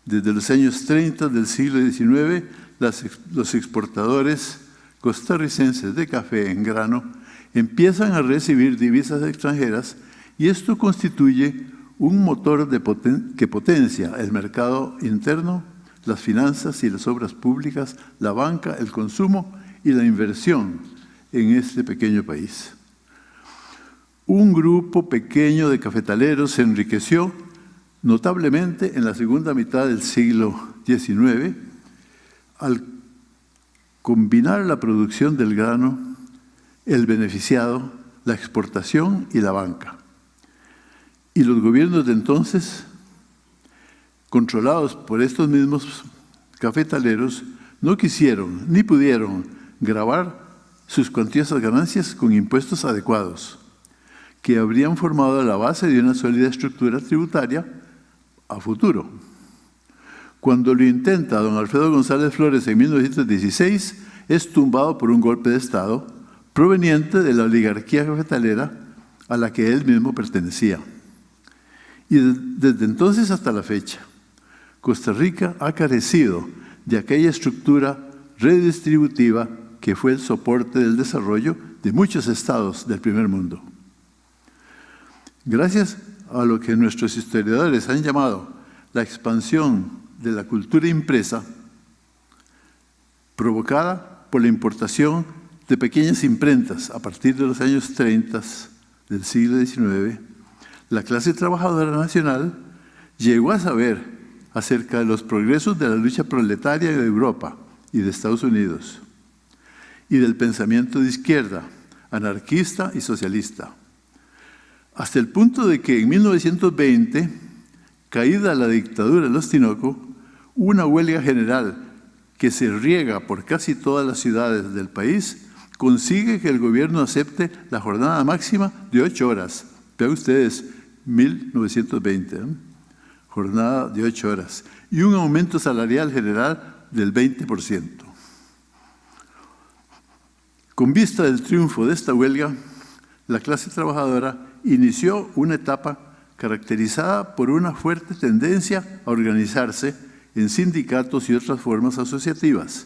Desde los años 30 del siglo XIX, los exportadores costarricenses de café en grano empiezan a recibir divisas extranjeras y esto constituye un motor que potencia el mercado interno, las finanzas y las obras públicas, la banca, el consumo y la inversión en este pequeño país. Un grupo pequeño de cafetaleros se enriqueció notablemente en la segunda mitad del siglo XIX al combinar la producción del grano, el beneficiado, la exportación y la banca. Y los gobiernos de entonces, controlados por estos mismos cafetaleros, no quisieron ni pudieron gravar sus cuantiosas ganancias con impuestos adecuados, que habrían formado la base de una sólida estructura tributaria a futuro. Cuando lo intenta don Alfredo González Flores en 1916, es tumbado por un golpe de Estado proveniente de la oligarquía cafetalera a la que él mismo pertenecía. Y desde entonces hasta la fecha, Costa Rica ha carecido de aquella estructura redistributiva que fue el soporte del desarrollo de muchos estados del primer mundo. Gracias a lo que nuestros historiadores han llamado la expansión de la cultura impresa, provocada por la importación de pequeñas imprentas a partir de los años 30 del siglo XIX, la clase trabajadora nacional llegó a saber acerca de los progresos de la lucha proletaria de Europa y de Estados Unidos, y del pensamiento de izquierda, anarquista y socialista, hasta el punto de que en 1920, caída la dictadura de los Tinoco, una huelga general que se riega por casi todas las ciudades del país consigue que el gobierno acepte la jornada máxima de 8 horas. Vean ustedes, 1920, jornada de 8 horas, y un aumento salarial general del 20%. Con vista del triunfo de esta huelga, la clase trabajadora inició una etapa caracterizada por una fuerte tendencia a organizarse en sindicatos y otras formas asociativas,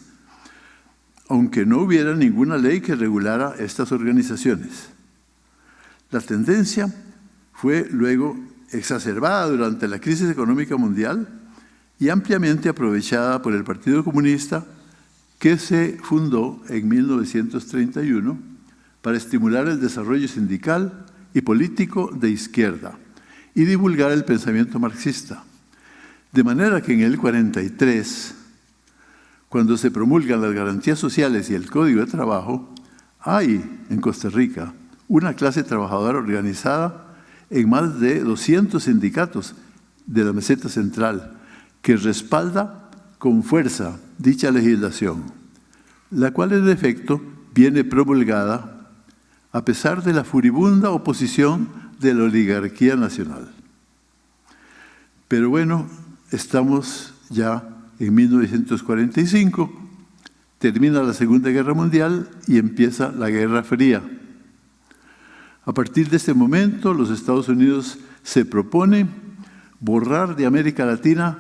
aunque no hubiera ninguna ley que regulara estas organizaciones. La tendencia fue luego exacerbada durante la crisis económica mundial y ampliamente aprovechada por el Partido Comunista, que se fundó en 1931 para estimular el desarrollo sindical y político de izquierda y divulgar el pensamiento marxista. De manera que en el 43, cuando se promulgan las garantías sociales y el Código de Trabajo, hay en Costa Rica una clase trabajadora organizada en más de 200 sindicatos de la meseta central que respalda con fuerza dicha legislación, la cual en efecto viene promulgada a pesar de la furibunda oposición de la oligarquía nacional. Pero bueno, estamos ya en 1945, termina la Segunda Guerra Mundial y empieza la Guerra Fría. A partir de este momento, los Estados Unidos se propone borrar de América Latina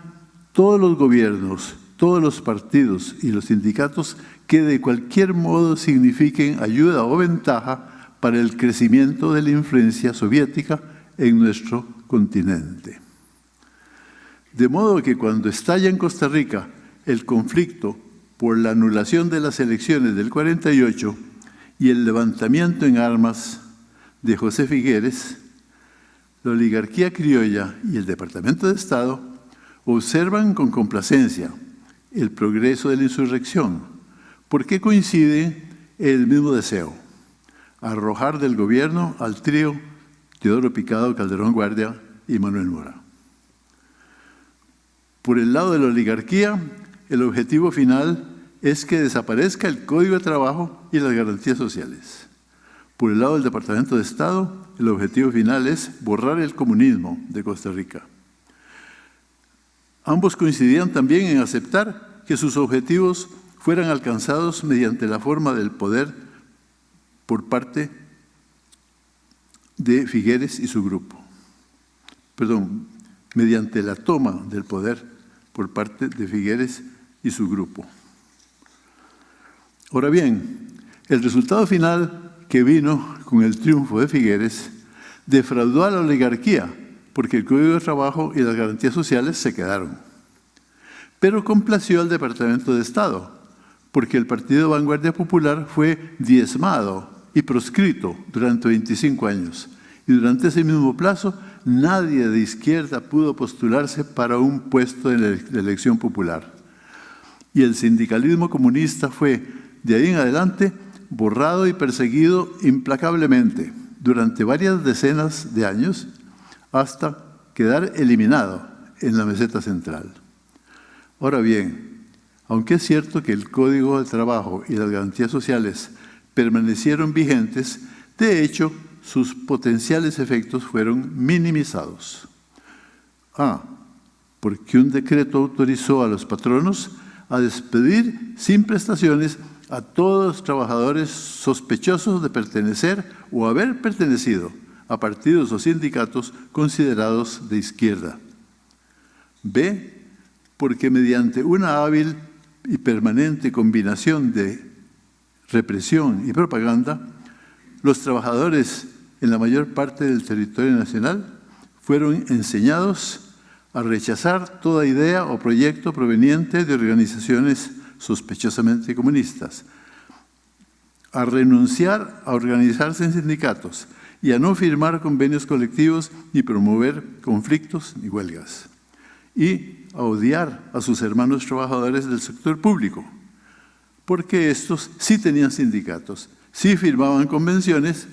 todos los gobiernos, todos los partidos y los sindicatos que de cualquier modo signifiquen ayuda o ventaja para el crecimiento de la influencia soviética en nuestro continente. De modo que cuando estalla en Costa Rica el conflicto por la anulación de las elecciones del 48 y el levantamiento en armas de José Figueres, la oligarquía criolla y el Departamento de Estado observan con complacencia el progreso de la insurrección, porque coincide el mismo deseo, arrojar del gobierno al trío Teodoro Picado, Calderón Guardia y Manuel Mora. Por el lado de la oligarquía, el objetivo final es que desaparezca el Código de Trabajo y las garantías sociales. Por el lado del Departamento de Estado, el objetivo final es borrar el comunismo de Costa Rica. Ambos coincidían también en aceptar que sus objetivos fueran alcanzados mediante la forma del poder por parte de Figueres y su grupo. Mediante la toma del poder por parte de Figueres y su grupo. Ahora bien, el resultado final que vino con el triunfo de Figueres defraudó a la oligarquía, porque el Código de Trabajo y las garantías sociales se quedaron. Pero complació al Departamento de Estado, porque el Partido Vanguardia Popular fue diezmado y proscrito durante 25 años. Y durante ese mismo plazo, nadie de izquierda pudo postularse para un puesto en la elección popular. Y el sindicalismo comunista fue de ahí en adelante borrado y perseguido implacablemente durante varias decenas de años hasta quedar eliminado en la meseta central. Ahora bien, aunque es cierto que el Código del Trabajo y las garantías sociales permanecieron vigentes, de hecho, sus potenciales efectos fueron minimizados. Porque un decreto autorizó a los patronos a despedir sin prestaciones a todos los trabajadores sospechosos de pertenecer o haber pertenecido a partidos o sindicatos considerados de izquierda. B, porque mediante una hábil y permanente combinación de represión y propaganda, los trabajadores en la mayor parte del territorio nacional fueron enseñados a rechazar toda idea o proyecto proveniente de organizaciones sospechosamente comunistas, a renunciar a organizarse en sindicatos y a no firmar convenios colectivos ni promover conflictos ni huelgas, y a odiar a sus hermanos trabajadores del sector público, porque estos sí tenían sindicatos, sí firmaban convenciones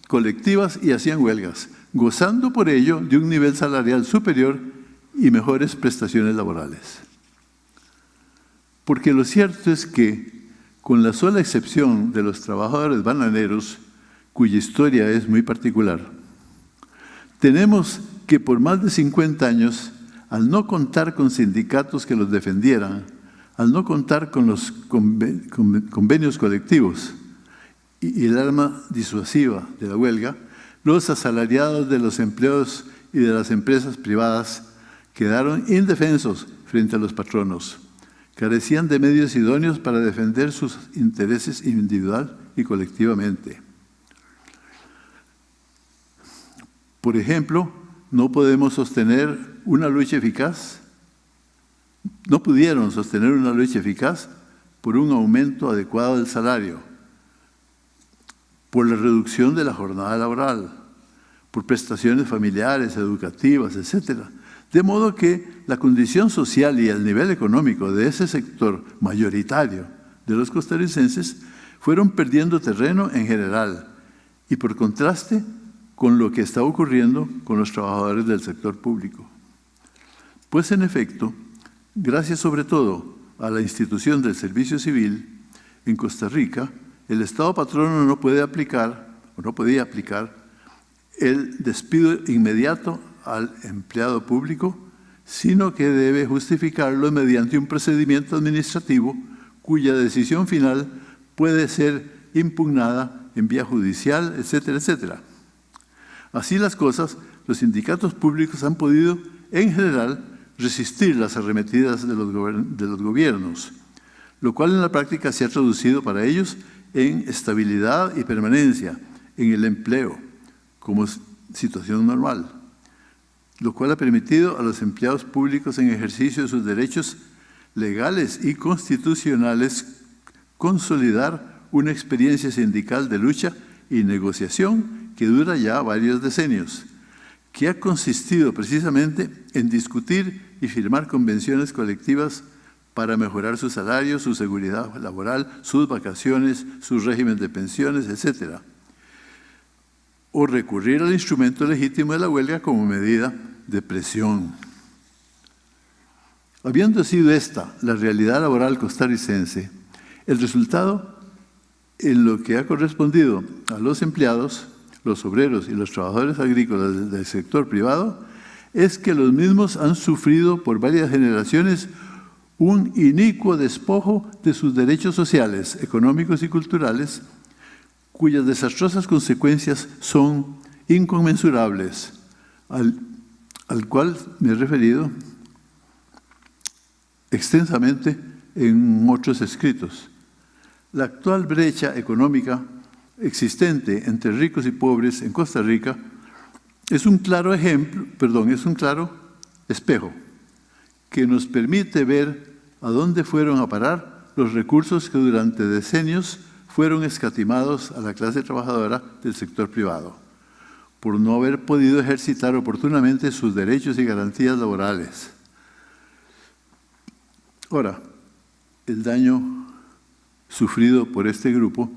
colectivas y hacían huelgas, gozando por ello de un nivel salarial superior y mejores prestaciones laborales. Porque lo cierto es que, con la sola excepción de los trabajadores bananeros, cuya historia es muy particular, tenemos que por más de 50 años, al no contar con sindicatos que los defendieran, al no contar con los convenios colectivos y el arma disuasiva de la huelga, los asalariados de los empleados y de las empresas privadas quedaron indefensos frente a los patronos. Carecían de medios idóneos para defender sus intereses individual y colectivamente. Por ejemplo, no podemos sostener una lucha eficaz, no pudieron sostener una lucha eficaz por un aumento adecuado del salario, por la reducción de la jornada laboral, por prestaciones familiares, educativas, etc. De modo que la condición social y el nivel económico de ese sector mayoritario de los costarricenses fueron perdiendo terreno en general y por contraste con lo que está ocurriendo con los trabajadores del sector público. Pues en efecto, gracias sobre todo a la institución del servicio civil, en Costa Rica, el Estado patrono no podía aplicar el despido inmediato al empleado público, sino que debe justificarlo mediante un procedimiento administrativo cuya decisión final puede ser impugnada en vía judicial, etcétera, etcétera. Así las cosas, los sindicatos públicos han podido, en general, resistir las arremetidas de los gobiernos, lo cual en la práctica se ha traducido para ellos en estabilidad y permanencia en el empleo como situación normal, lo cual ha permitido a los empleados públicos en ejercicio de sus derechos legales y constitucionales consolidar una experiencia sindical de lucha y negociación que dura ya varios decenios, que ha consistido precisamente en discutir y firmar convenciones colectivas para mejorar su salario, su seguridad laboral, sus vacaciones, sus régimen de pensiones, etc. O recurrir al instrumento legítimo de la huelga como medida de presión. Habiendo sido esta la realidad laboral costarricense, el resultado en lo que ha correspondido a los empleados, los obreros y los trabajadores agrícolas del sector privado es que los mismos han sufrido por varias generaciones un inicuo despojo de sus derechos sociales, económicos y culturales, cuyas desastrosas consecuencias son inconmensurables, al cual me he referido extensamente en otros escritos. La actual brecha económica existente entre ricos y pobres en Costa Rica es un claro espejo que nos permite ver a dónde fueron a parar los recursos que durante decenios fueron escatimados a la clase trabajadora del sector privado, por no haber podido ejercitar oportunamente sus derechos y garantías laborales. Ahora, el daño sufrido por este grupo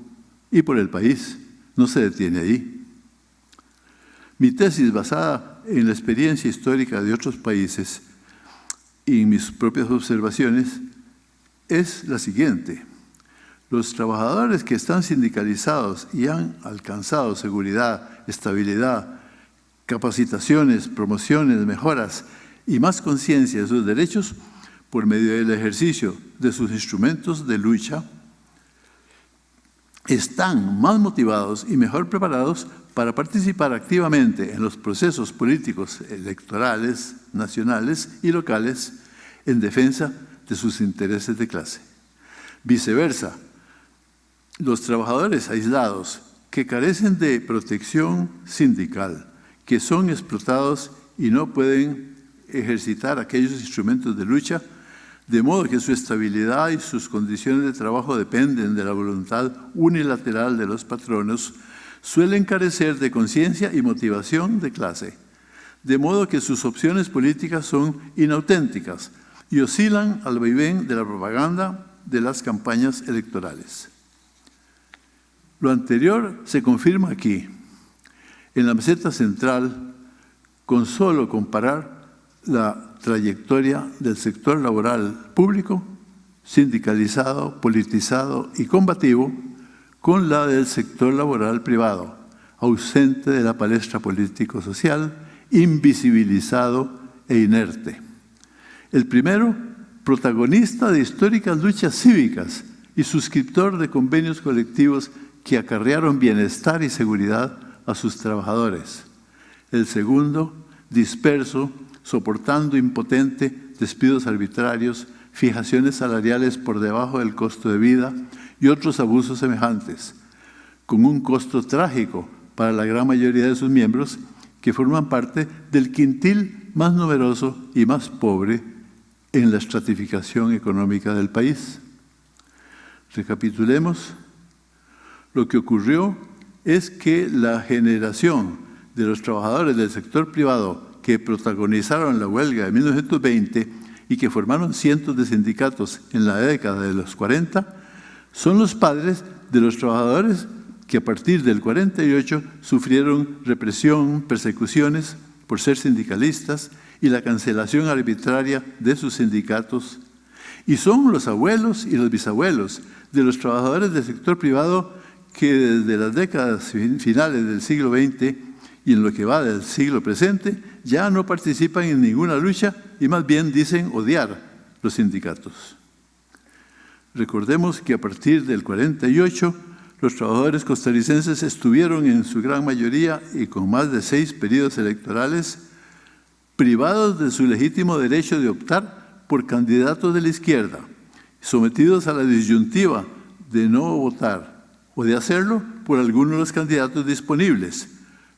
y por el país. No se detiene ahí. Mi tesis, basada en la experiencia histórica de otros países y en mis propias observaciones, es la siguiente. Los trabajadores que están sindicalizados y han alcanzado seguridad, estabilidad, capacitaciones, promociones, mejoras y más conciencia de sus derechos por medio del ejercicio de sus instrumentos de lucha, están más motivados y mejor preparados para participar activamente en los procesos políticos electorales, nacionales y locales en defensa de sus intereses de clase. Viceversa, los trabajadores aislados que carecen de protección sindical, que son explotados y no pueden ejercitar aquellos instrumentos de lucha, de modo que su estabilidad y sus condiciones de trabajo dependen de la voluntad unilateral de los patronos, suelen carecer de conciencia y motivación de clase, de modo que sus opciones políticas son inauténticas y oscilan al vaivén de la propaganda de las campañas electorales. Lo anterior se confirma aquí. En la meseta central, con solo comparar la trayectoria del sector laboral público, sindicalizado, politizado y combativo, con la del sector laboral privado, ausente de la palestra político-social, invisibilizado e inerte. El primero, protagonista de históricas luchas cívicas y suscriptor de convenios colectivos que acarrearon bienestar y seguridad a sus trabajadores. El segundo, disperso, soportando impotente despidos arbitrarios, fijaciones salariales por debajo del costo de vida y otros abusos semejantes, con un costo trágico para la gran mayoría de sus miembros que forman parte del quintil más numeroso y más pobre en la estratificación económica del país. Recapitulemos. Lo que ocurrió es que la generación de los trabajadores del sector privado que protagonizaron la huelga de 1920 y que formaron cientos de sindicatos en la década de los 40, son los padres de los trabajadores que a partir del 48 sufrieron represión, persecuciones por ser sindicalistas y la cancelación arbitraria de sus sindicatos. Y son los abuelos y los bisabuelos de los trabajadores del sector privado que desde las décadas finales del siglo XX y en lo que va del siglo presente ya no participan en ninguna lucha y más bien dicen odiar los sindicatos. Recordemos que a partir del 48 los trabajadores costarricenses estuvieron en su gran mayoría y con más de 6 periodos electorales privados de su legítimo derecho de optar por candidatos de la izquierda, sometidos a la disyuntiva de no votar o de hacerlo por alguno de los candidatos disponibles,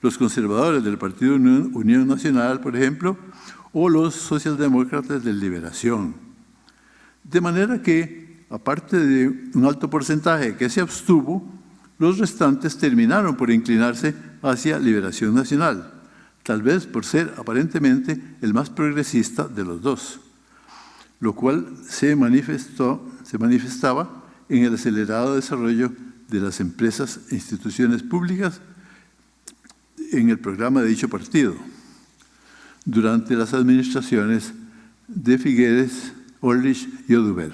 los conservadores del Partido Unión Nacional, por ejemplo, o los socialdemócratas de Liberación. De manera que, aparte de un alto porcentaje que se abstuvo, los restantes terminaron por inclinarse hacia Liberación Nacional, tal vez por ser aparentemente el más progresista de los dos, lo cual se manifestaba en el acelerado desarrollo de las empresas e instituciones públicas en el programa de dicho partido, durante las administraciones de Figueres, Orlich y Oduber,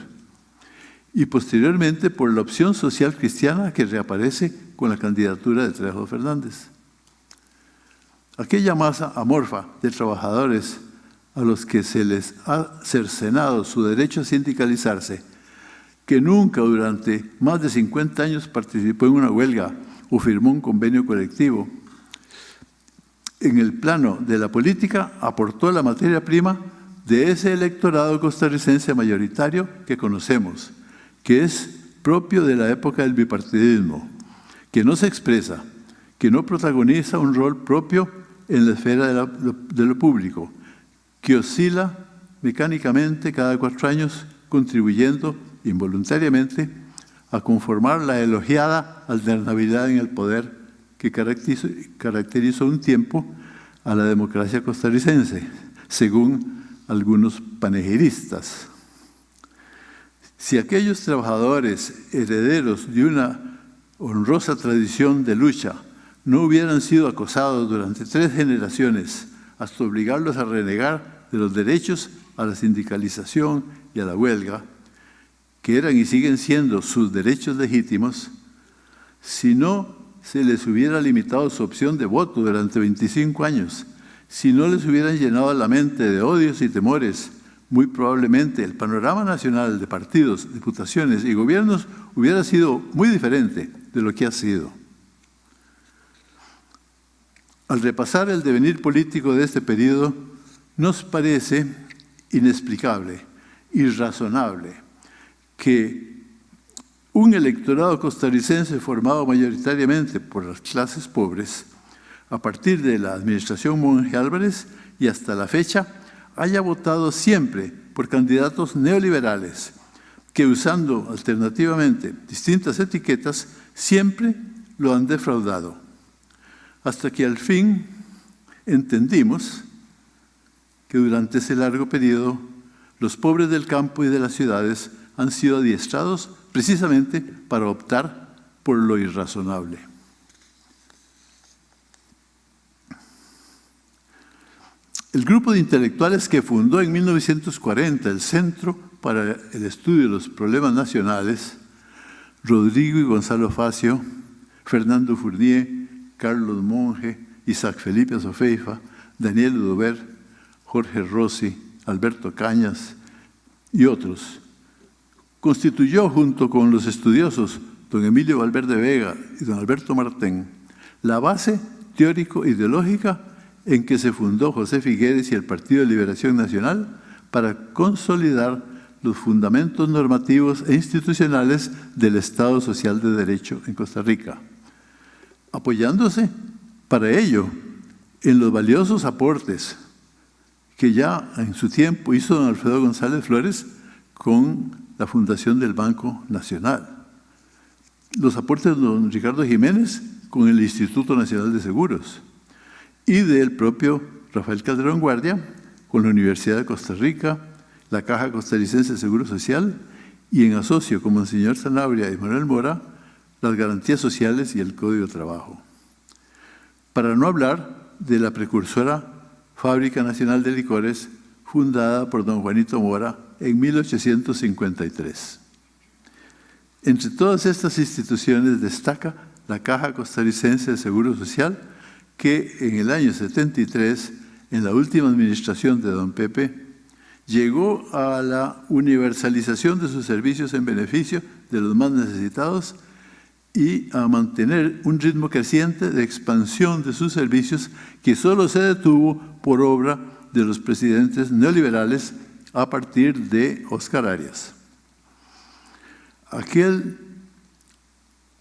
y posteriormente por la opción social cristiana que reaparece con la candidatura de Trejo Fernández. Aquella masa amorfa de trabajadores a los que se les ha cercenado su derecho a sindicalizarse, que nunca durante más de 50 años participó en una huelga o firmó un convenio colectivo, en el plano de la política aportó la materia prima de ese electorado costarricense mayoritario que conocemos, que es propio de la época del bipartidismo, que no se expresa, que no protagoniza un rol propio en la esfera de lo público, que oscila mecánicamente cada 4 años, contribuyendo involuntariamente a conformar la elogiada alternabilidad en el poder que caracterizó un tiempo a la democracia costarricense, según algunos panegiristas. Si aquellos trabajadores herederos de una honrosa tradición de lucha no hubieran sido acosados durante 3 generaciones hasta obligarlos a renegar de los derechos a la sindicalización y a la huelga, que eran y siguen siendo sus derechos legítimos, si no se les hubiera limitado su opción de voto durante 25 años, si no les hubieran llenado la mente de odios y temores, muy probablemente el panorama nacional de partidos, diputaciones y gobiernos hubiera sido muy diferente de lo que ha sido. Al repasar el devenir político de este periodo, nos parece inexplicable, irrazonable, que un electorado costarricense formado mayoritariamente por las clases pobres, a partir de la administración Monge Álvarez y hasta la fecha, haya votado siempre por candidatos neoliberales que, usando alternativamente distintas etiquetas, siempre lo han defraudado. Hasta que al fin entendimos que durante ese largo periodo los pobres del campo y de las ciudades han sido adiestrados precisamente para optar por lo irrazonable. El grupo de intelectuales que fundó en 1940 el Centro para el Estudio de los Problemas Nacionales, Rodrigo y Gonzalo Facio, Fernando Fournier, Carlos Monge, Isaac Felipe Azofeifa, Daniel Udover, Jorge Rossi, Alberto Cañas y otros, constituyó junto con los estudiosos don Emilio Valverde Vega y don Alberto Martén la base teórico-ideológica en que se fundó José Figueres y el Partido de Liberación Nacional para consolidar los fundamentos normativos e institucionales del Estado Social de Derecho en Costa Rica, apoyándose para ello en los valiosos aportes que ya en su tiempo hizo don Alfredo González Flores con la fundación del Banco Nacional, los aportes de don Ricardo Jiménez con el Instituto Nacional de Seguros y del propio Rafael Calderón Guardia con la Universidad de Costa Rica, la Caja Costarricense de Seguro Social y en asocio con Monseñor Sanabria y Manuel Mora, las garantías sociales y el Código de Trabajo. Para no hablar de la precursora Fábrica Nacional de Licores, fundada por don Juanito Mora en 1853. Entre todas estas instituciones destaca la Caja Costarricense de Seguro Social, que en el año 73, en la última administración de don Pepe, llegó a la universalización de sus servicios en beneficio de los más necesitados y a mantener un ritmo creciente de expansión de sus servicios que solo se detuvo por obra de los presidentes neoliberales a partir de Oscar Arias. Aquel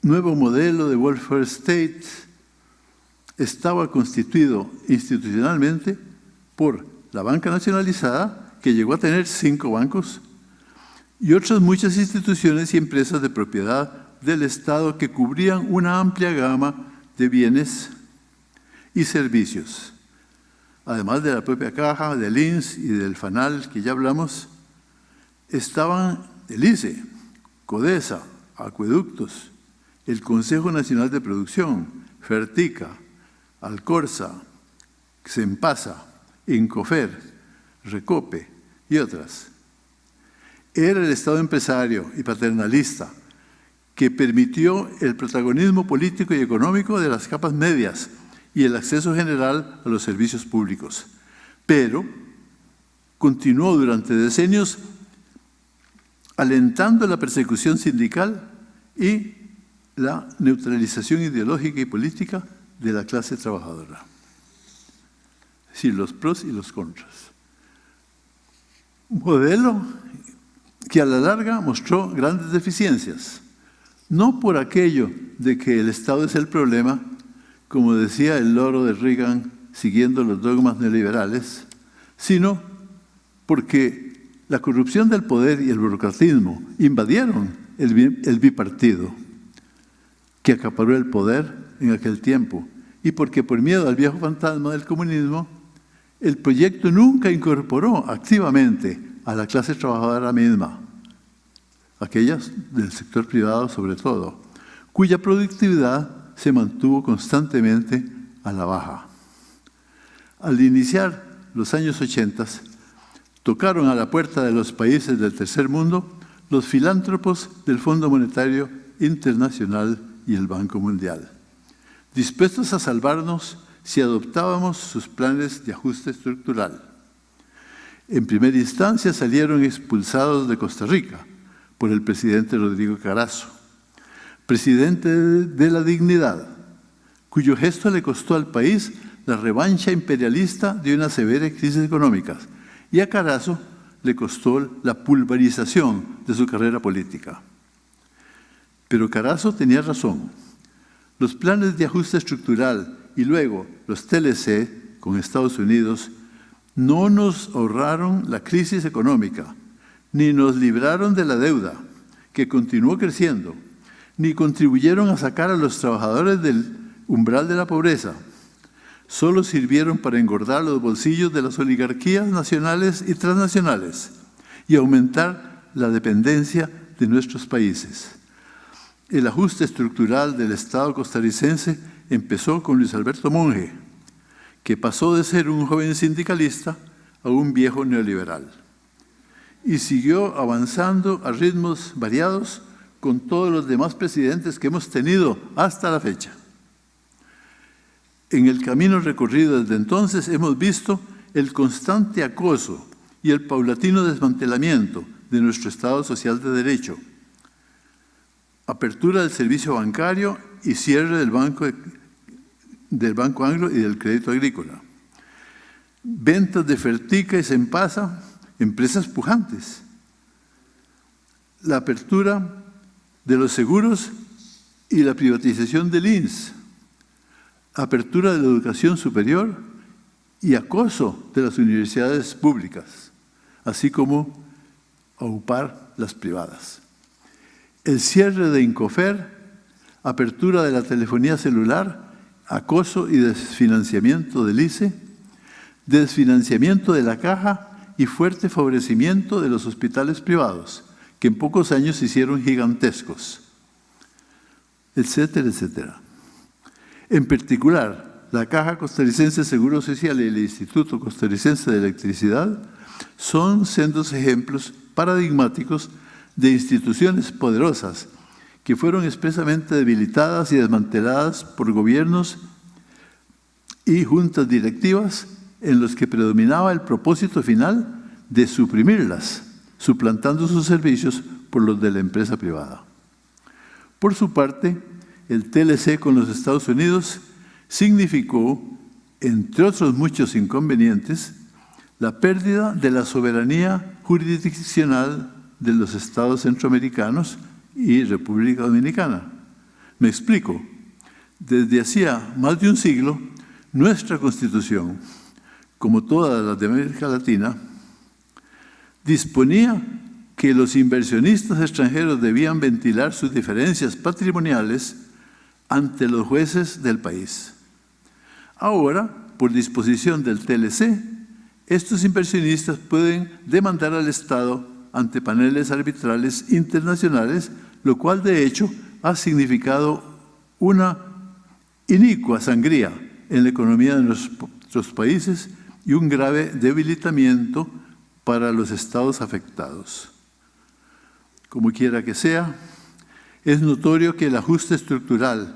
nuevo modelo de welfare state estaba constituido institucionalmente por la banca nacionalizada, que llegó a tener 5 bancos, y otras muchas instituciones y empresas de propiedad del Estado que cubrían una amplia gama de bienes y servicios. Además de la propia Caja, del INS y del FANAL, que ya hablamos, estaban el ICE, CODESA, Acueductos, el Consejo Nacional de Producción, Fertica, Alcorsa, Xempasa, Incofer, Recope y otras. Era el Estado empresario y paternalista que permitió el protagonismo político y económico de las capas medias y el acceso general a los servicios públicos. Pero continuó durante decenios alentando la persecución sindical y la neutralización ideológica y política de la clase trabajadora. Es decir, los pros y los contras. Un modelo que a la larga mostró grandes deficiencias, no por aquello de que el Estado es el problema, como decía el loro de Reagan siguiendo los dogmas neoliberales, sino porque la corrupción del poder y el burocratismo invadieron el bipartido que acaparó el poder en aquel tiempo, y porque por miedo al viejo fantasma del comunismo, el proyecto nunca incorporó activamente a la clase trabajadora misma, aquellas del sector privado sobre todo, cuya productividad se mantuvo constantemente a la baja. Al iniciar los años 80, tocaron a la puerta de los países del tercer mundo los filántropos del Fondo Monetario Internacional y el Banco Mundial, dispuestos a salvarnos si adoptábamos sus planes de ajuste estructural. En primera instancia salieron expulsados de Costa Rica por el presidente Rodrigo Carazo, presidente de la dignidad, cuyo gesto le costó al país la revancha imperialista de una severa crisis económica, y a Carazo le costó la pulverización de su carrera política. Pero Carazo tenía razón. Los planes de ajuste estructural y luego los TLC con Estados Unidos no nos ahorraron la crisis económica, ni nos libraron de la deuda, que continuó creciendo, ni contribuyeron a sacar a los trabajadores del umbral de la pobreza. Solo sirvieron para engordar los bolsillos de las oligarquías nacionales y transnacionales y aumentar la dependencia de nuestros países. El ajuste estructural del Estado costarricense empezó con Luis Alberto Monge, que pasó de ser un joven sindicalista a un viejo neoliberal, y siguió avanzando a ritmos variados con todos los demás presidentes que hemos tenido hasta la fecha. En el camino recorrido desde entonces hemos visto el constante acoso y el paulatino desmantelamiento de nuestro Estado social de derecho, apertura del servicio bancario y cierre del Banco Anglo y del Crédito Agrícola, ventas de Fertica y Sempasa, empresas pujantes, la apertura de los seguros y la privatización del INS, apertura de la educación superior y acoso de las universidades públicas, así como aupar las privadas. El cierre de Incofer, apertura de la telefonía celular, acoso y desfinanciamiento del ICE, desfinanciamiento de la Caja y fuerte favorecimiento de los hospitales privados, que en pocos años se hicieron gigantescos, etcétera, etcétera. En particular, la Caja Costarricense de Seguro Social y el Instituto Costarricense de Electricidad son sendos ejemplos paradigmáticos de instituciones poderosas que fueron expresamente debilitadas y desmanteladas por gobiernos y juntas directivas en los que predominaba el propósito final de suprimirlas, suplantando sus servicios por los de la empresa privada. Por su parte, el TLC con los Estados Unidos significó, entre otros muchos inconvenientes, la pérdida de la soberanía jurisdiccional de los estados centroamericanos y República Dominicana. Me explico. Desde hacía más de un siglo, nuestra Constitución, como todas las de América Latina, disponía que los inversionistas extranjeros debían ventilar sus diferencias patrimoniales ante los jueces del país. Ahora, por disposición del TLC, estos inversionistas pueden demandar al Estado ante paneles arbitrales internacionales, lo cual de hecho ha significado una inicua sangría en la economía de nuestros países y un grave debilitamiento para los estados afectados. Como quiera que sea, es notorio que el ajuste estructural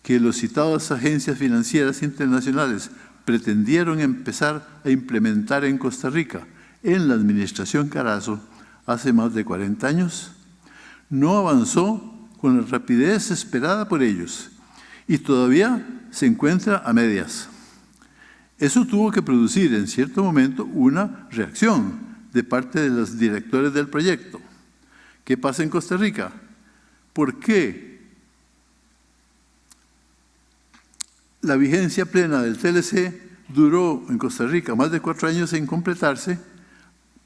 que los citados agencias financieras internacionales pretendieron empezar a implementar en Costa Rica en la administración Carazo hace más de 40 años, no avanzó con la rapidez esperada por ellos y todavía se encuentra a medias. Eso tuvo que producir en cierto momento una reacción de parte de los directores del proyecto. ¿Qué pasa en Costa Rica? ¿Por qué la vigencia plena del TLC duró en Costa Rica más de 4 años en completarse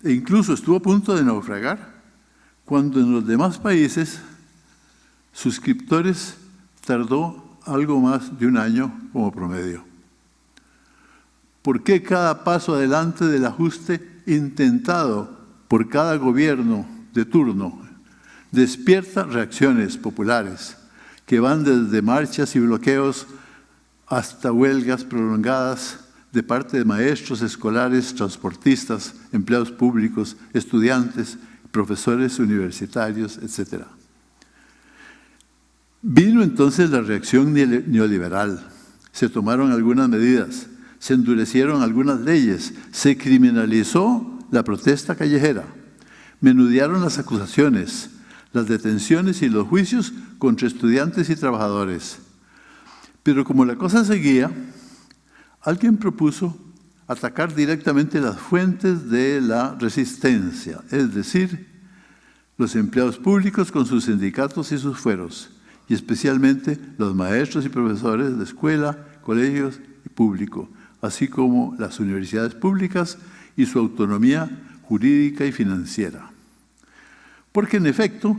e incluso estuvo a punto de naufragar, cuando en los demás países suscriptores tardó algo más de un año como promedio? ¿Por qué cada paso adelante del ajuste intentado por cada gobierno de turno despierta reacciones populares que van desde marchas y bloqueos hasta huelgas prolongadas de parte de maestros escolares, transportistas, empleados públicos, estudiantes, profesores universitarios, etc. Vino entonces la reacción neoliberal. Se tomaron algunas medidas, se endurecieron algunas leyes, se criminalizó la protesta callejera, menudearon las acusaciones, las detenciones y los juicios contra estudiantes y trabajadores. Pero como la cosa seguía, alguien propuso atacar directamente las fuentes de la resistencia, es decir, los empleados públicos con sus sindicatos y sus fueros, y especialmente los maestros y profesores de escuela, colegios y público, así como las universidades públicas y su autonomía jurídica y financiera. Porque en efecto,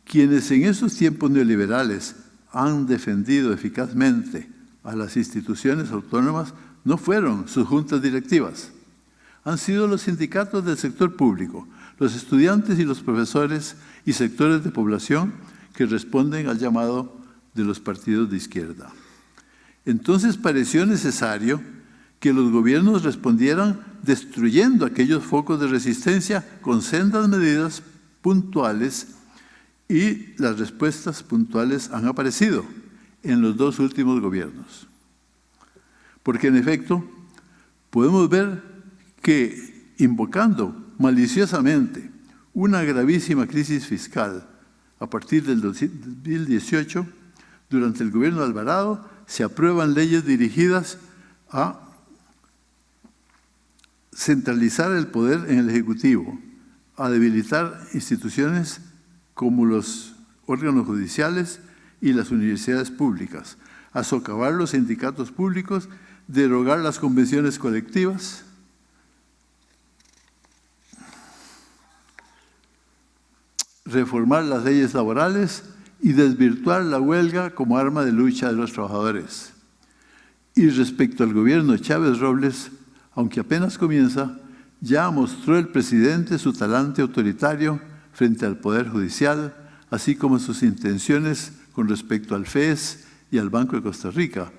quienes en esos tiempos neoliberales han defendido eficazmente a las instituciones autónomas no fueron sus juntas directivas, han sido los sindicatos del sector público, los estudiantes y los profesores y sectores de población que responden al llamado de los partidos de izquierda. Entonces pareció necesario que los gobiernos respondieran destruyendo aquellos focos de resistencia con sendas medidas puntuales, y las respuestas puntuales han aparecido en los dos últimos gobiernos. Porque en efecto, podemos ver que invocando maliciosamente una gravísima crisis fiscal a partir del 2018, durante el gobierno de Alvarado, se aprueban leyes dirigidas a centralizar el poder en el Ejecutivo, a debilitar instituciones como los órganos judiciales y las universidades públicas, a socavar los sindicatos públicos, derogar las convenciones colectivas, reformar las leyes laborales y desvirtuar la huelga como arma de lucha de los trabajadores. Y respecto al gobierno de Chávez Robles, aunque apenas comienza, ya mostró el presidente su talante autoritario frente al Poder Judicial, así como sus intenciones con respecto al FES y al Banco de Costa Rica,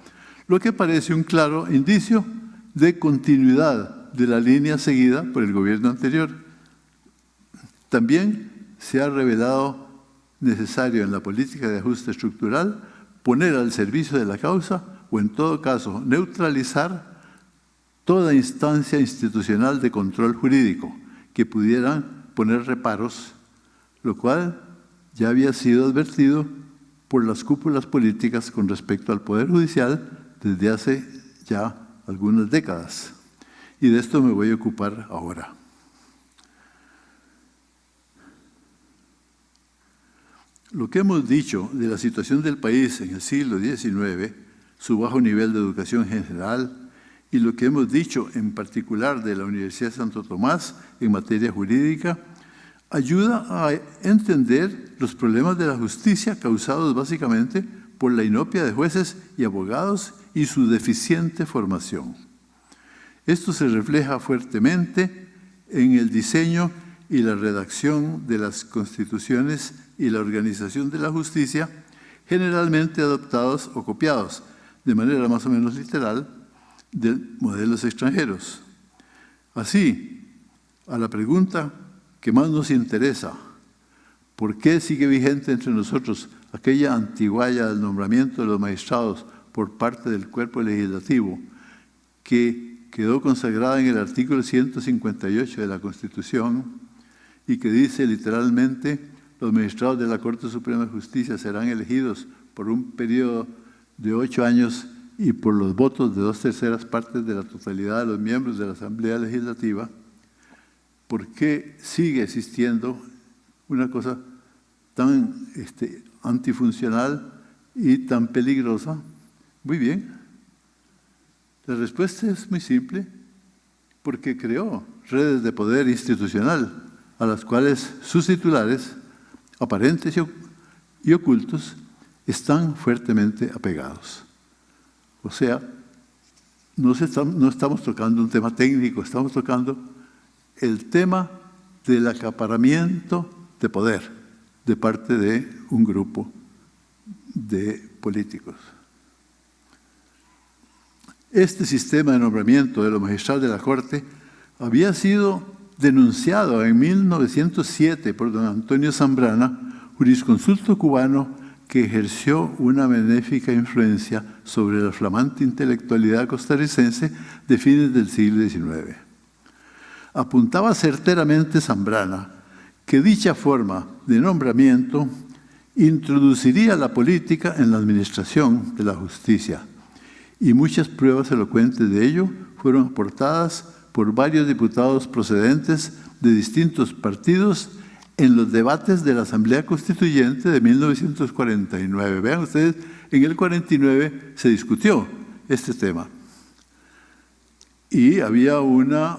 lo que parece un claro indicio de continuidad de la línea seguida por el gobierno anterior. También se ha revelado necesario en la política de ajuste estructural poner al servicio de la causa o en todo caso neutralizar toda instancia institucional de control jurídico que pudieran poner reparos, lo cual ya había sido advertido por las cúpulas políticas con respecto al Poder Judicial desde hace ya algunas décadas. Y de esto me voy a ocupar ahora. Lo que hemos dicho de la situación del país en el siglo XIX, su bajo nivel de educación general, y lo que hemos dicho en particular de la Universidad de Santo Tomás en materia jurídica, ayuda a entender los problemas de la justicia causados básicamente por la inopia de jueces y abogados y su deficiente formación. Esto se refleja fuertemente en el diseño y la redacción de las constituciones y la organización de la justicia, generalmente adoptados o copiados de manera más o menos literal de modelos extranjeros. Así, a la pregunta que más nos interesa, ¿por qué sigue vigente entre nosotros aquella antigualla del nombramiento de los magistrados por parte del cuerpo legislativo que quedó consagrada en el artículo 158 de la Constitución y que dice literalmente: los magistrados de la Corte Suprema de Justicia serán elegidos por un periodo de 8 años y por los votos de 2/3 partes de la totalidad de los miembros de la Asamblea Legislativa? ¿Por qué sigue existiendo una cosa tan antifuncional y tan peligrosa? Muy bien. La respuesta es muy simple: porque creó redes de poder institucional a las cuales sus titulares, aparentes y ocultos, están fuertemente apegados. O sea, no estamos tocando un tema técnico, estamos tocando el tema del acaparamiento de poder de parte de un grupo de políticos. Este sistema de nombramiento de los magistrados de la Corte había sido denunciado en 1907 por don Antonio Zambrana, jurisconsulto cubano que ejerció una benéfica influencia sobre la flamante intelectualidad costarricense de fines del siglo XIX. Apuntaba certeramente Zambrana que dicha forma de nombramiento introduciría la política en la administración de la justicia, y muchas pruebas elocuentes de ello fueron aportadas por varios diputados procedentes de distintos partidos en los debates de la Asamblea Constituyente de 1949. Vean ustedes, en el 49 se discutió este tema. Y había una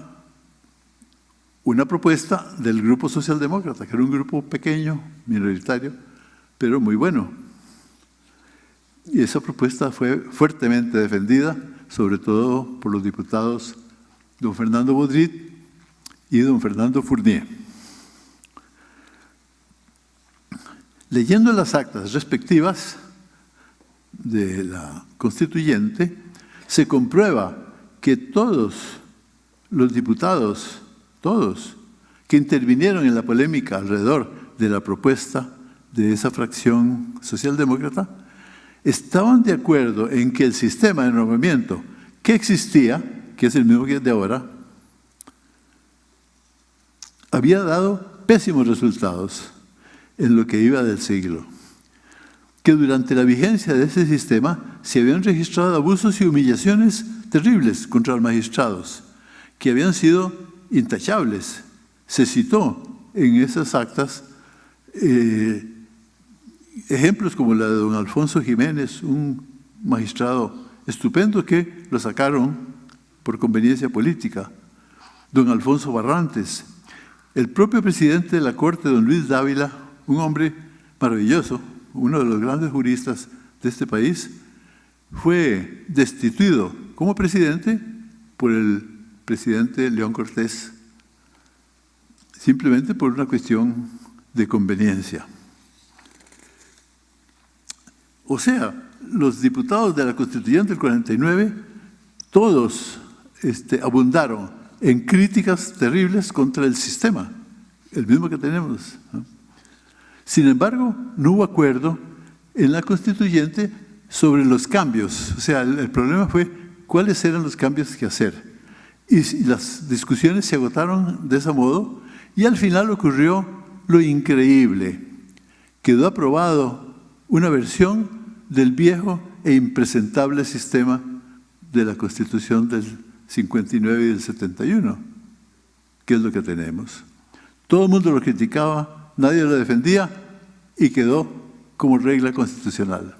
propuesta del Grupo Socialdemócrata, que era un grupo pequeño, minoritario, pero muy bueno. Y esa propuesta fue fuertemente defendida, sobre todo por los diputados don Fernando Bodrit y don Fernando Fournier. Leyendo las actas respectivas de la Constituyente, se comprueba que todos los diputados, todos, que intervinieron en la polémica alrededor de la propuesta de esa fracción socialdemócrata, estaban de acuerdo en que el sistema de nombramiento que existía, que es el mismo que es de ahora, había dado pésimos resultados en lo que iba del siglo, que durante la vigencia de ese sistema se habían registrado abusos y humillaciones terribles contra los magistrados, que habían sido intachables. Se citó en esas actas ejemplos como la de don Alfonso Jiménez, un magistrado estupendo que lo sacaron por conveniencia política, don Alfonso Barrantes, el propio presidente de la Corte, don Luis Dávila, un hombre maravilloso, uno de los grandes juristas de este país, fue destituido como presidente por el presidente León Cortés, simplemente por una cuestión de conveniencia. O sea, los diputados de la Constituyente del 49, todos abundaron en críticas terribles contra el sistema, el mismo que tenemos, ¿no? Sin embargo, no hubo acuerdo en la Constituyente sobre los cambios. O sea, el problema fue cuáles eran los cambios que hacer. Y las discusiones se agotaron de ese modo, y al final ocurrió lo increíble. Quedó aprobado una versión del viejo e impresentable sistema de la Constitución del 59 y del 71, que es lo que tenemos. Todo el mundo lo criticaba, nadie lo defendía y quedó como regla constitucional.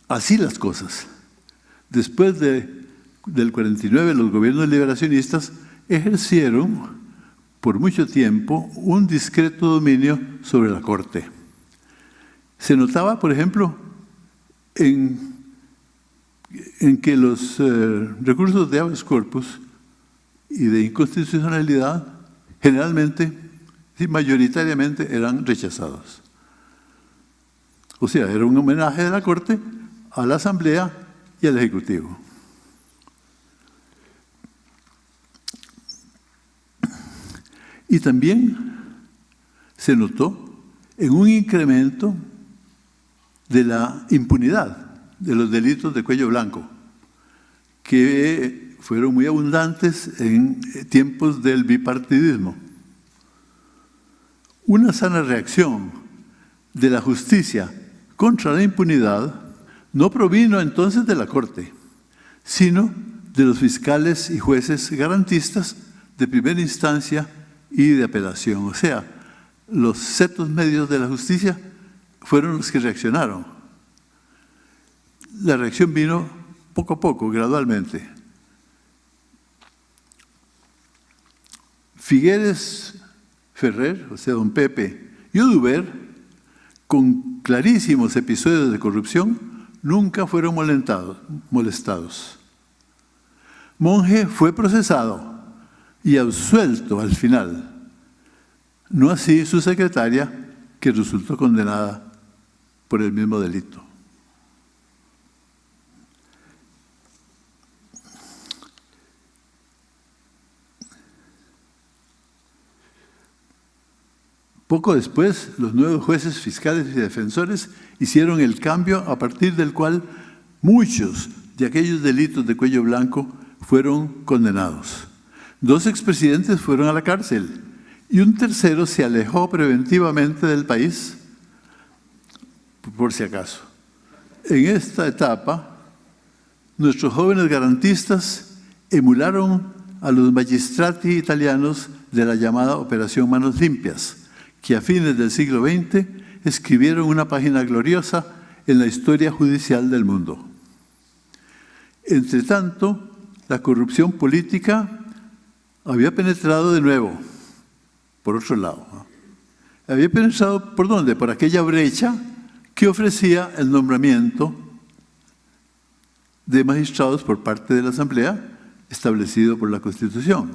Así las cosas. Después del 49, los gobiernos liberacionistas ejercieron por mucho tiempo un discreto dominio sobre la Corte. Se notaba, por ejemplo, en que los recursos de habeas corpus y de inconstitucionalidad generalmente, y mayoritariamente, eran rechazados. O sea, era un homenaje de la Corte a la Asamblea y al Ejecutivo. Y también se notó en un incremento de la impunidad de los delitos de cuello blanco, que fueron muy abundantes en tiempos del bipartidismo. Una sana reacción de la justicia contra la impunidad no provino entonces de la Corte, sino de los fiscales y jueces garantistas de primera instancia y de apelación. O sea, los setos medios de la justicia fueron los que reaccionaron. La reacción vino poco a poco, gradualmente. Figueres Ferrer, o sea, don Pepe, y Oduber, con clarísimos episodios de corrupción, nunca fueron molestados. Monge fue procesado y absuelto al final. No así su secretaria, que resultó condenada por el mismo delito. Poco después, los nuevos jueces fiscales y defensores hicieron el cambio a partir del cual muchos de aquellos delitos de cuello blanco fueron condenados. 2 expresidentes fueron a la cárcel y un tercero se alejó preventivamente del país, por si acaso. En esta etapa, nuestros jóvenes garantistas emularon a los magistrati italianos de la llamada Operación Manos Limpias, que a fines del siglo XX escribieron una página gloriosa en la historia judicial del mundo. Entretanto, la corrupción política había penetrado de nuevo, por otro lado. Había penetrado, ¿por dónde? Por aquella brecha que ofrecía el nombramiento de magistrados por parte de la Asamblea establecido por la Constitución.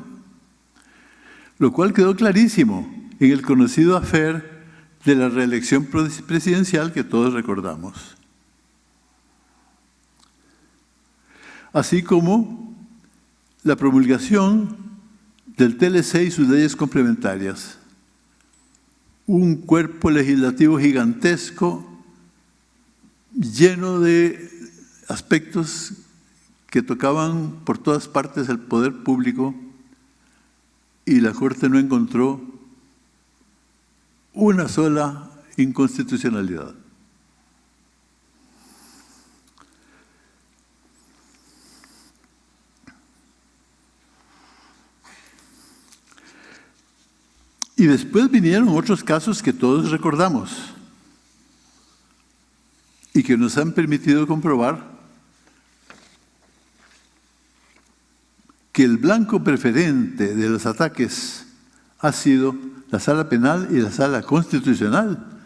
Lo cual quedó clarísimo en el conocido affair de la reelección presidencial que todos recordamos. Así como la promulgación del TLC y sus leyes complementarias. Un cuerpo legislativo gigantesco, lleno de aspectos que tocaban por todas partes el poder público, y la Corte no encontró una sola inconstitucionalidad. Y después vinieron otros casos que todos recordamos y que nos han permitido comprobar que el blanco preferente de los ataques ha sido la Sala Penal y la Sala Constitucional,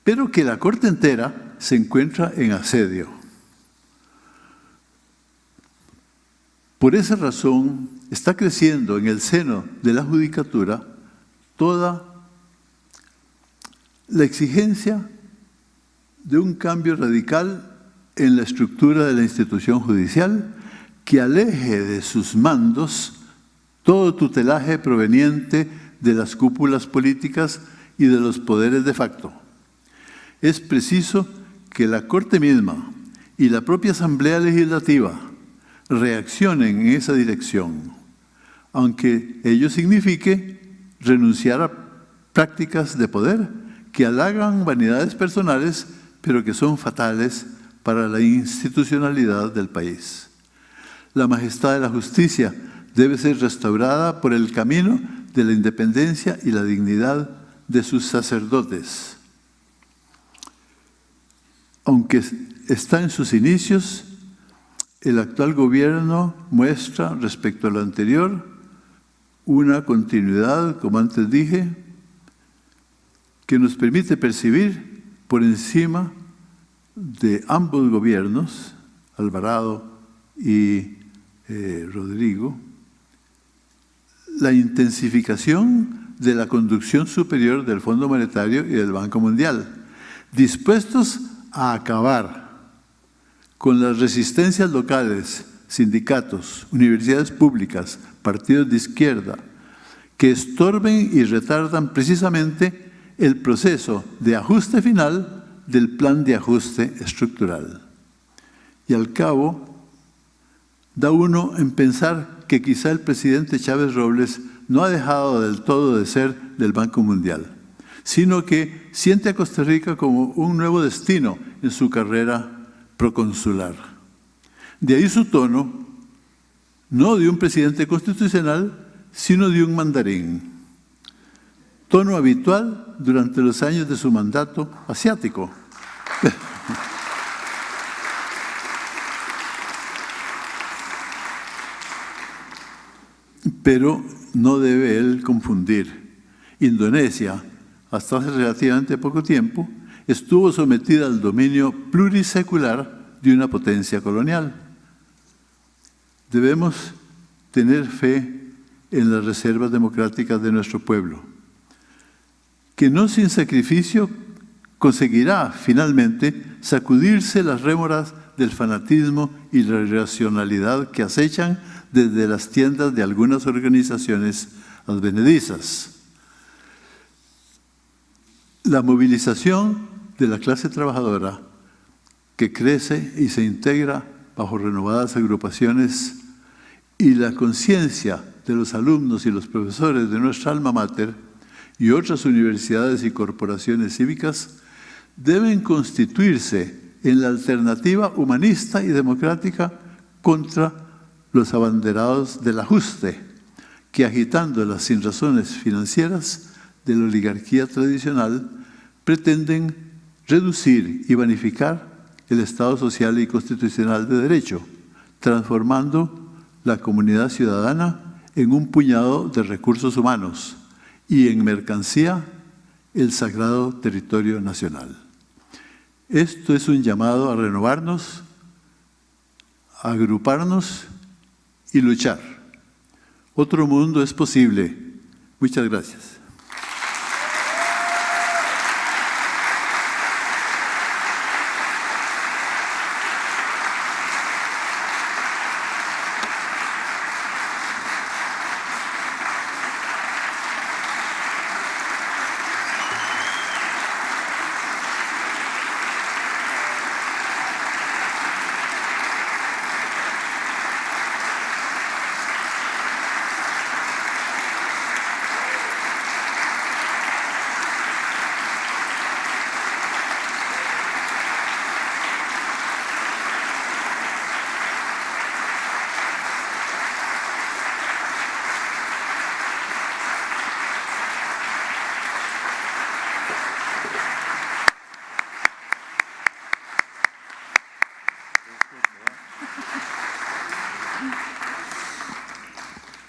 pero que la Corte entera se encuentra en asedio. Por esa razón, está creciendo en el seno de la judicatura toda la exigencia de un cambio radical en la estructura de la institución judicial que aleje de sus mandos todo tutelaje proveniente de las cúpulas políticas y de los poderes de facto. Es preciso que la Corte misma y la propia Asamblea Legislativa reaccionen en esa dirección, aunque ello signifique renunciar a prácticas de poder que halagan vanidades personales, pero que son fatales para la institucionalidad del país. La majestad de la justicia debe ser restaurada por el camino de la independencia y la dignidad de sus sacerdotes. Aunque está en sus inicios, el actual gobierno muestra respecto a lo anterior una continuidad, como antes dije, que nos permite percibir por encima de ambos gobiernos, Alvarado y Rodrigo, la intensificación de la conducción superior del Fondo Monetario y del Banco Mundial, dispuestos a acabar con las resistencias locales, sindicatos, universidades públicas, partidos de izquierda, que estorben y retardan precisamente el proceso de ajuste final del plan de ajuste estructural. Y al cabo, da uno en pensar que quizá el presidente Chávez Robles no ha dejado del todo de ser del Banco Mundial, sino que siente a Costa Rica como un nuevo destino en su carrera proconsular. De ahí su tono, no de un presidente constitucional, sino de un mandarín. Tono habitual durante los años de su mandato asiático. Pero no debe él confundir. Indonesia, hasta hace relativamente poco tiempo, estuvo sometida al dominio plurisecular de una potencia colonial. Debemos tener fe en las reservas democráticas de nuestro pueblo. que no sin sacrificio conseguirá finalmente sacudirse las rémoras del fanatismo y la irracionalidad que acechan desde las tiendas de algunas organizaciones advenedizas. La movilización de la clase trabajadora que crece y se integra bajo renovadas agrupaciones y la conciencia de los alumnos y los profesores de nuestra alma mater y otras universidades y corporaciones cívicas deben constituirse en la alternativa humanista y democrática contra los abanderados del ajuste que, agitando las sinrazones financieras de la oligarquía tradicional, pretenden reducir y vanificar el Estado social y constitucional de derecho, transformando la comunidad ciudadana en un puñado de recursos humanos y en mercancía el sagrado territorio nacional. Esto es un llamado a renovarnos, a agruparnos y luchar. Otro mundo es posible. Muchas gracias.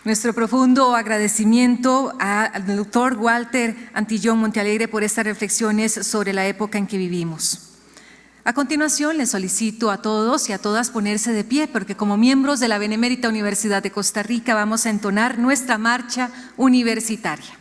Nuestro profundo agradecimiento al doctor Walter Antillón Montealegre por estas reflexiones sobre la época en que vivimos. A continuación, les solicito a todos y a todas ponerse de pie, porque como miembros de la Benemérita Universidad de Costa Rica vamos a entonar nuestra marcha universitaria.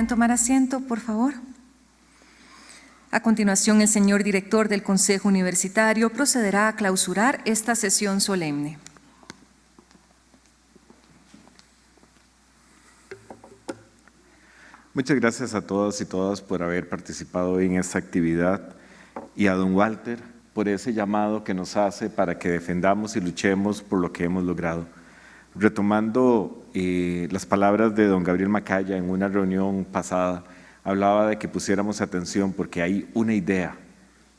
Tomar asiento, por favor. A continuación, el señor director del Consejo Universitario procederá a clausurar esta sesión solemne. Muchas gracias a todos y todas por haber participado hoy en esta actividad y a don Walter por ese llamado que nos hace para que defendamos y luchemos por lo que hemos logrado. Retomando las palabras de don Gabriel Macaya en una reunión pasada, hablaba de que pusiéramos atención porque hay una idea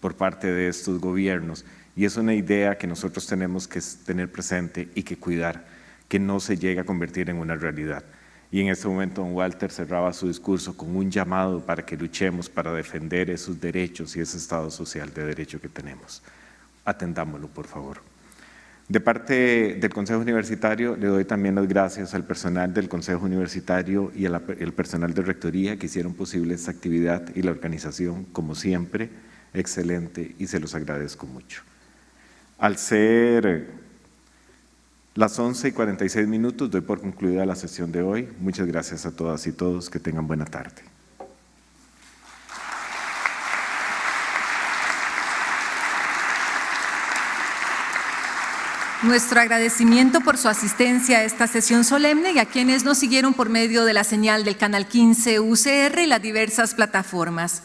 por parte de estos gobiernos y es una idea que nosotros tenemos que tener presente y que cuidar, que no se llegue a convertir en una realidad. Y en este momento don Walter cerraba su discurso con un llamado para que luchemos para defender esos derechos y ese Estado social de derecho que tenemos. Atendámoslo, por favor. De parte del Consejo Universitario, le doy también las gracias al personal del Consejo Universitario y al personal de Rectoría que hicieron posible esta actividad y la organización, como siempre, excelente y se los agradezco mucho. Al ser las 11:46, doy por concluida la sesión de hoy. Muchas gracias a todas y todos. Que tengan buena tarde. Nuestro agradecimiento por su asistencia a esta sesión solemne y a quienes nos siguieron por medio de la señal del Canal 15 UCR y las diversas plataformas.